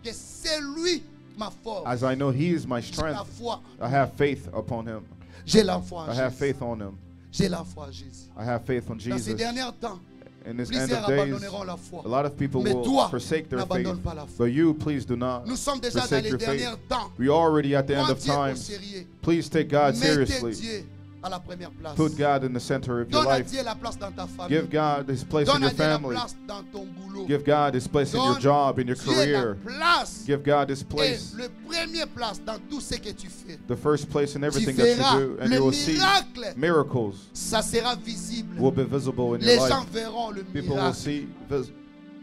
que c'est lui ma force, As I know He is my j'ai la strength, foi. I have faith upon Him. J'ai la foi en I have Jésus. faith on Him. J'ai la foi en Jésus. I have faith on Dans ces Jesus. derniers temps, In this end plusieurs of days, abandonneront la foi. a lot of people Mais will toi, forsake their faith. n'abandonne pas la foi. But you, please do not Nous sommes déjà dans forsake les your faith. derniers temps. We are already at the end Prends of Dieu au times. sérieux. Please take God Mettez seriously. Dieu à la première place. Put God in the center of your Donne à life. Dieu la place dans ta famille. Give God His place in Donne your à Dieu la family. place dans ton boulot. Give God His place in your Donne job, in your Dieu career. la place. Give God His Et place, le premier place dans tout ce que tu fais. the first place in Tu everything that verras you do, and le you will see miracle. miracles Ça sera visible. will be visible in Les your gens life. verront le People will miracle. see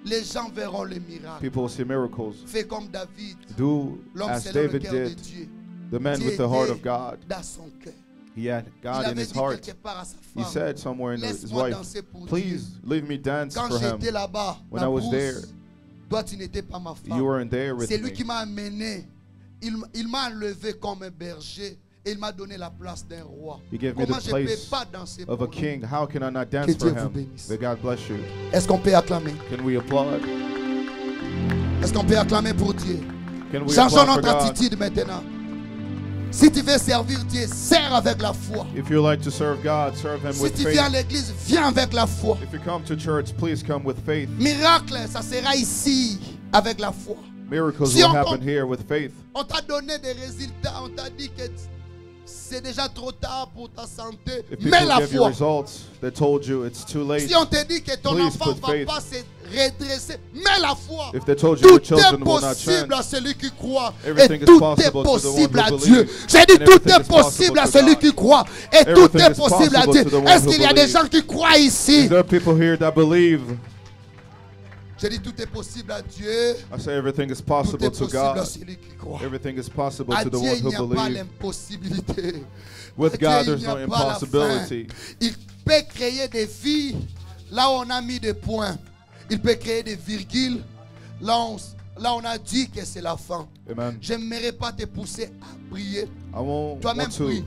Les gens verront le miracle. people will see miracles. Fais comme David. Do L'homme as selon le David cœur de did, Dieu. the man Dieu with the heart était of God. dans son cœur. He had Il God in avait his dit heart. quelque part à sa He femme, said somewhere in his laisse-moi wife, danser pour Dieu. please leave me dance Quand for him. j'étais là-bas, When dans I was Brousse, there, toi tu n'étais pas ma femme. you weren't there with C'est lui me. qui m'a amené. Il m'a enlevé comme un berger et il m'a donné la place d'un roi. He gave me Comment the je ne peux place pas danser of pour a lui? king. How can I not dance Que for Dieu vous him? bénisse. May God bless you. Est-ce qu'on peut acclamer? Can we applaud? Est-ce qu'on peut acclamer pour Dieu? Can we Changeons applaud for notre God? attitude maintenant. Si tu veux servir Dieu, sers avec la foi. If you like to serve God, serve Him Si with tu viens à faith. l'église, viens avec la foi. If you come to church, please come with faith. Miracle, ça sera ici avec la foi. Miracles Si will on happen com- here with faith. On t'a donné des résultats, on t'a dit que c'est déjà trop tard pour ta santé. If Mais people la give you foi. results, they told you it's too late. Si on te dit que ton Please enfant put ne faith. va pas se redresser, mais la foi. If they told you your Tout est children will not possible à change, celui qui croit. Everything Et is tout possible est to the one possible who à believes. Dieu. J'ai dit And tout everything est is possible possible à to celui God. qui croit. Et tout Everything est is possible à possible Dieu. to the one Est-ce who qu'il y a des believes. gens qui croient ici? Is there people here that believe? J'ai dit tout est possible à Dieu. I say everything is Tout possible est to possible à God. celui qui croit. Everything is possible À to the Dieu, one il who n'y a pas believes. l'impossibilité. With À Dieu, God, il there's n'y no a pas la fin. impossibility. Il peut créer des vies là où on a mis des points. Il peut créer des virgules là on a dit que c'est la fin. Amen. Je n'aimerais pas te pousser à prier. I won't Toi-même want to prie.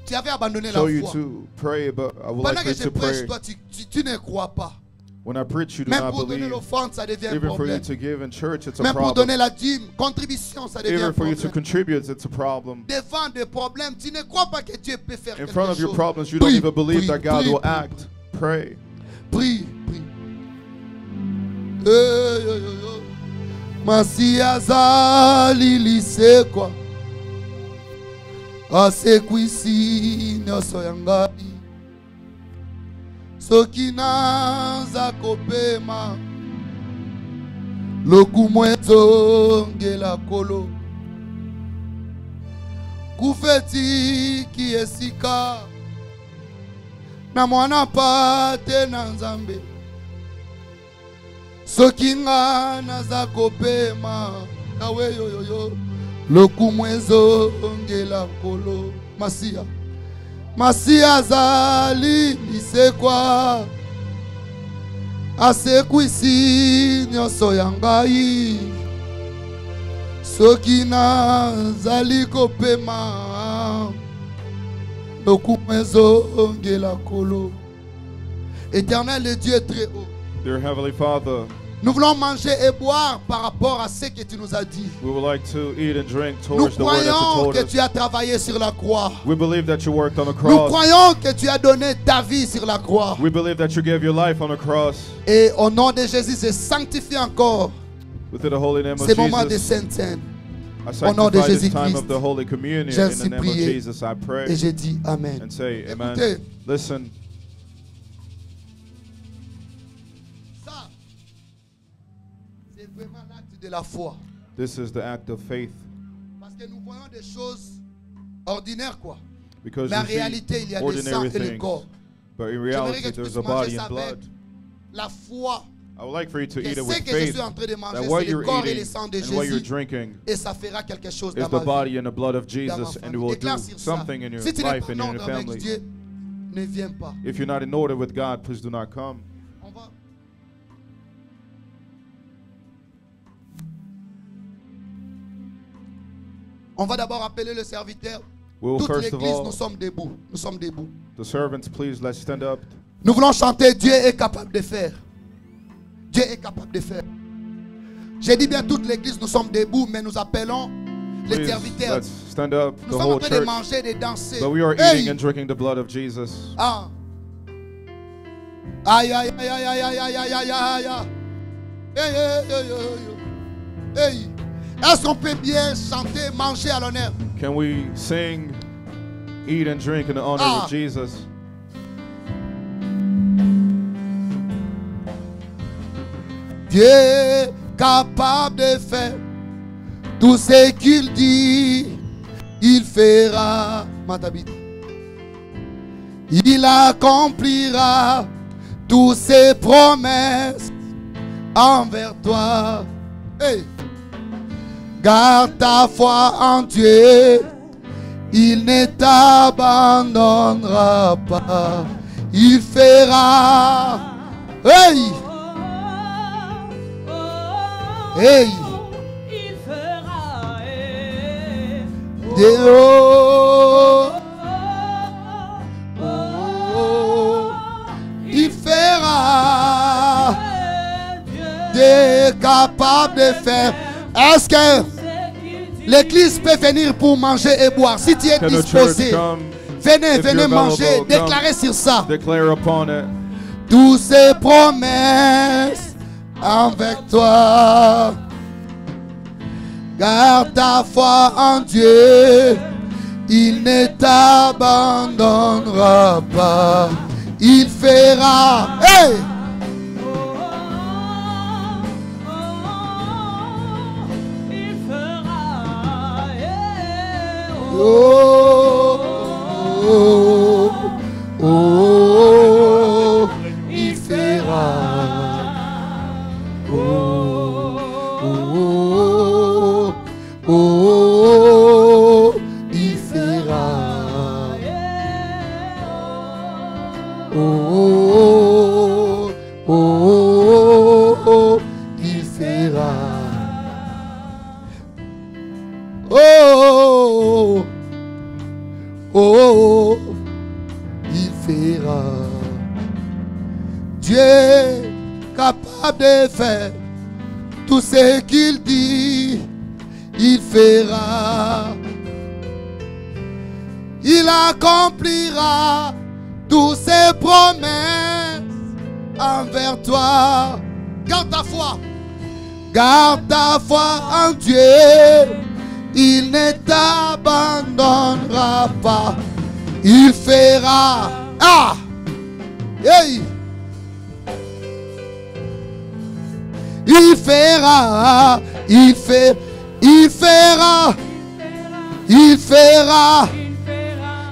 Tu avais abandonné show la you foi. to pray, but I would Pendant like que you je to prêche, pray. toi, tu ne crois pas. When I preach, you do Même not pour donner believe. l'offrande, ça devient un Even for you problème. to give in church, it's a Même pour problem. donner la dîme, contribution, ça devient un Even for you to problème. contribute, it's a problem. Devant des problèmes, tu ne crois pas que Dieu peut faire In quelque front of your chose. problems, you don't Prie, even believe prie, that God prie, will prie, act. Pray. Prie, prie. Masi azali lisekwa asekwisi nyonso ya ngai soki naza kopema lokumu ezongela kolo kufetiki esika na mwana pate na nzambe soki nga naza kopema nawe yoyoyo lokumu ezongela kolo Masiya azali lisekwa asekwisi nyonso ya ngai soki nazali kopema lokumu ezongela kolo. Éternel et Dieu très haut, Dear Heavenly Father, nous voulons manger et boire par rapport à ce que tu nous as dit. we would like to eat and drink Nous towards the word that you croyons told que us. tu as travaillé sur la croix. We believe that you worked on the Nous cross. croyons que tu as donné ta vie sur la croix. We believe that you gave your life on the cross. Et au nom de Jésus, je sanctifie encore Within the holy name of ces moments de Jesus, Sainte-Seine. I Au nom de sanctify this time Jésus-Christ, of the Holy Communion. j'ai In the ainsi name of prié Jesus, I pray et j'ai dit Amen. and say, Amen. Écoutez, Listen, ça, c'est vraiment l'acte de la foi. this is the act of faith. Parce que nous voyons des choses ordinaires, quoi. Because Mais en you see réalité, il y a le sang ordinary et le things. corps. But in J'aimerais reality, que tu there's puisses a manger body ça and avec blood. la foi. I would like for you to Que eat it ce with que je faith, suis en train de manger, that what c'est le you're corps et le eating sang de and what you're Jésus. drinking Et ça fera quelque chose is dans the ma vie. body and the blood of Dans ma Jesus, and famille. it will do Déclare sur ça. something in your Si tu n'es life pas and en in your ordre avec family. Dieu, ne viens pas. If you're not in order with God, please do not come. On va d'abord appeler le serviteur. We will Toute first of l'église, nous all, sommes debout. Nous sommes debout. the servants, please let's stand up. Nous voulons chanter Dieu est capable de faire. Dieu est capable de faire. J'ai dit bien toute l'église, nous sommes debout, mais nous appelons les Please, serviteurs. let's stand up, Nous the sommes en whole train de church. manger, de danser. But we are Hey! eating and drinking the blood of Jesus. Ah. Aïe, aïe, aïe, aïe, aïe, aïe, aïe, aïe, aïe, aïe. Hey, hey, hey, hey, hey. Hey. Est-ce qu'on peut bien chanter, manger à l'honneur? Can we sing, eat, and drink in the honor Ah. of Jesus? Dieu est capable de faire tout ce qu'il dit, il fera. Matabit. Il accomplira toutes ses promesses envers toi. Hey. Garde ta foi en Dieu, il ne t'abandonnera pas. Il fera. Hey! Hey! Il fera. Oh, oh, il fera. Dieu est capable de faire. Est-ce que l'église peut venir pour manger et boire? Si tu es Can the disposé, church come? venez, If venez you're manger. available, come. Déclarez sur ça. Declare upon it. Toutes ces promesses avec toi. Garde ta foi en Dieu, il ne t'abandonnera pas. Il fera. Hey! Il fera. Oh, oh, oh, oh, il fera. Oh, oh, oh, oh, il fera. Oh, oh, oh, il fera. Oh, oh, oh, il fera. Dieu est capable de faire tout ce qu'il dit, il fera. Il accomplira toutes ses promesses envers toi. Garde ta foi. Garde ta foi en Dieu. Il ne t'abandonnera pas. Il fera. Ah! Hey! Il fera. Il fait. Il fera. Il fera.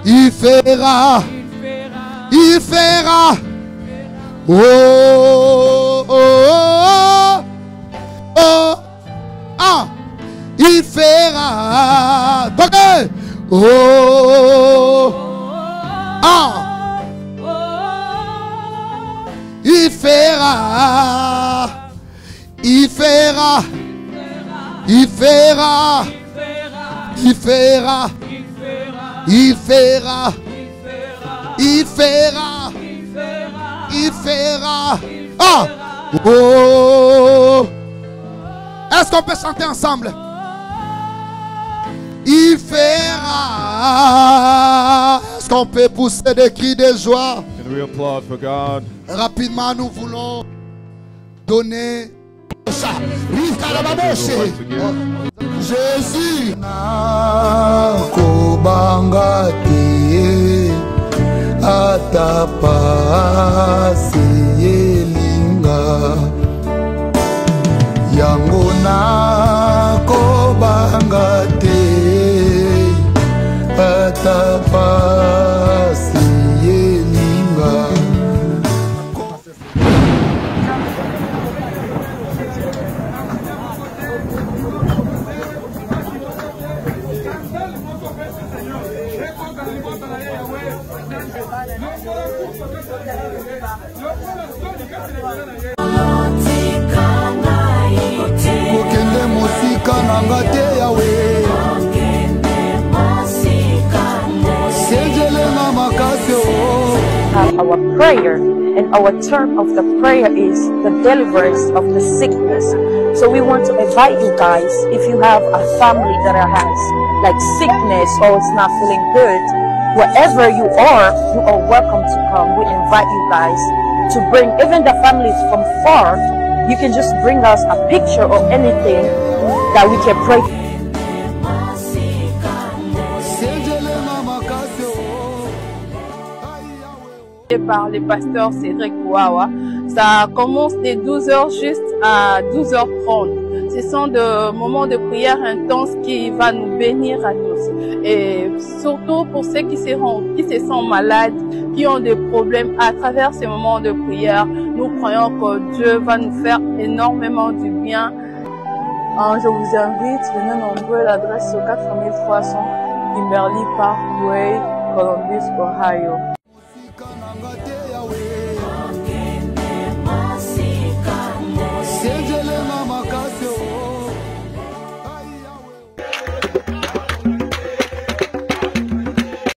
Il fera. Il fera. Oh, oh, oh, oh, ah, il fera. Ok. Oh, ah, il fera. Il fera. Il fera. Il fera. Il fera. Il fera. Il fera. Ah. Oh. Est-ce qu'on peut chanter ensemble? Il fera. Est-ce qu'on peut pousser des cris de joie? Can we applaud for God? Rapidement, nous voulons donner ça. Jésus. Atapasi elinga yango nakobanga te atapasi elinga. Kokende mosika nanga te yawe. Senjelenga makasi o. Our prayer, and our term of the prayer is the deliverance of the sickness. So we want to invite you guys, if you have a family that has like sickness or it's not feeling good, wherever you are welcome to come. We invite you guys to bring even the families from far. You can just bring us a picture or anything that we can pray. Par le pasteur Cédric Wawa. Ça commence de 12h juste à 12h30. Ce sont des moments de prière intense qui va nous bénir à tous. Et surtout pour ceux qui se sentent malades, qui ont des problèmes, à travers ces moments de prière, nous croyons que Dieu va nous faire énormément du bien. Je vous invite, venez nombreux, l'adresse au 4300 Kimberly Parkway, Columbus, Ohio.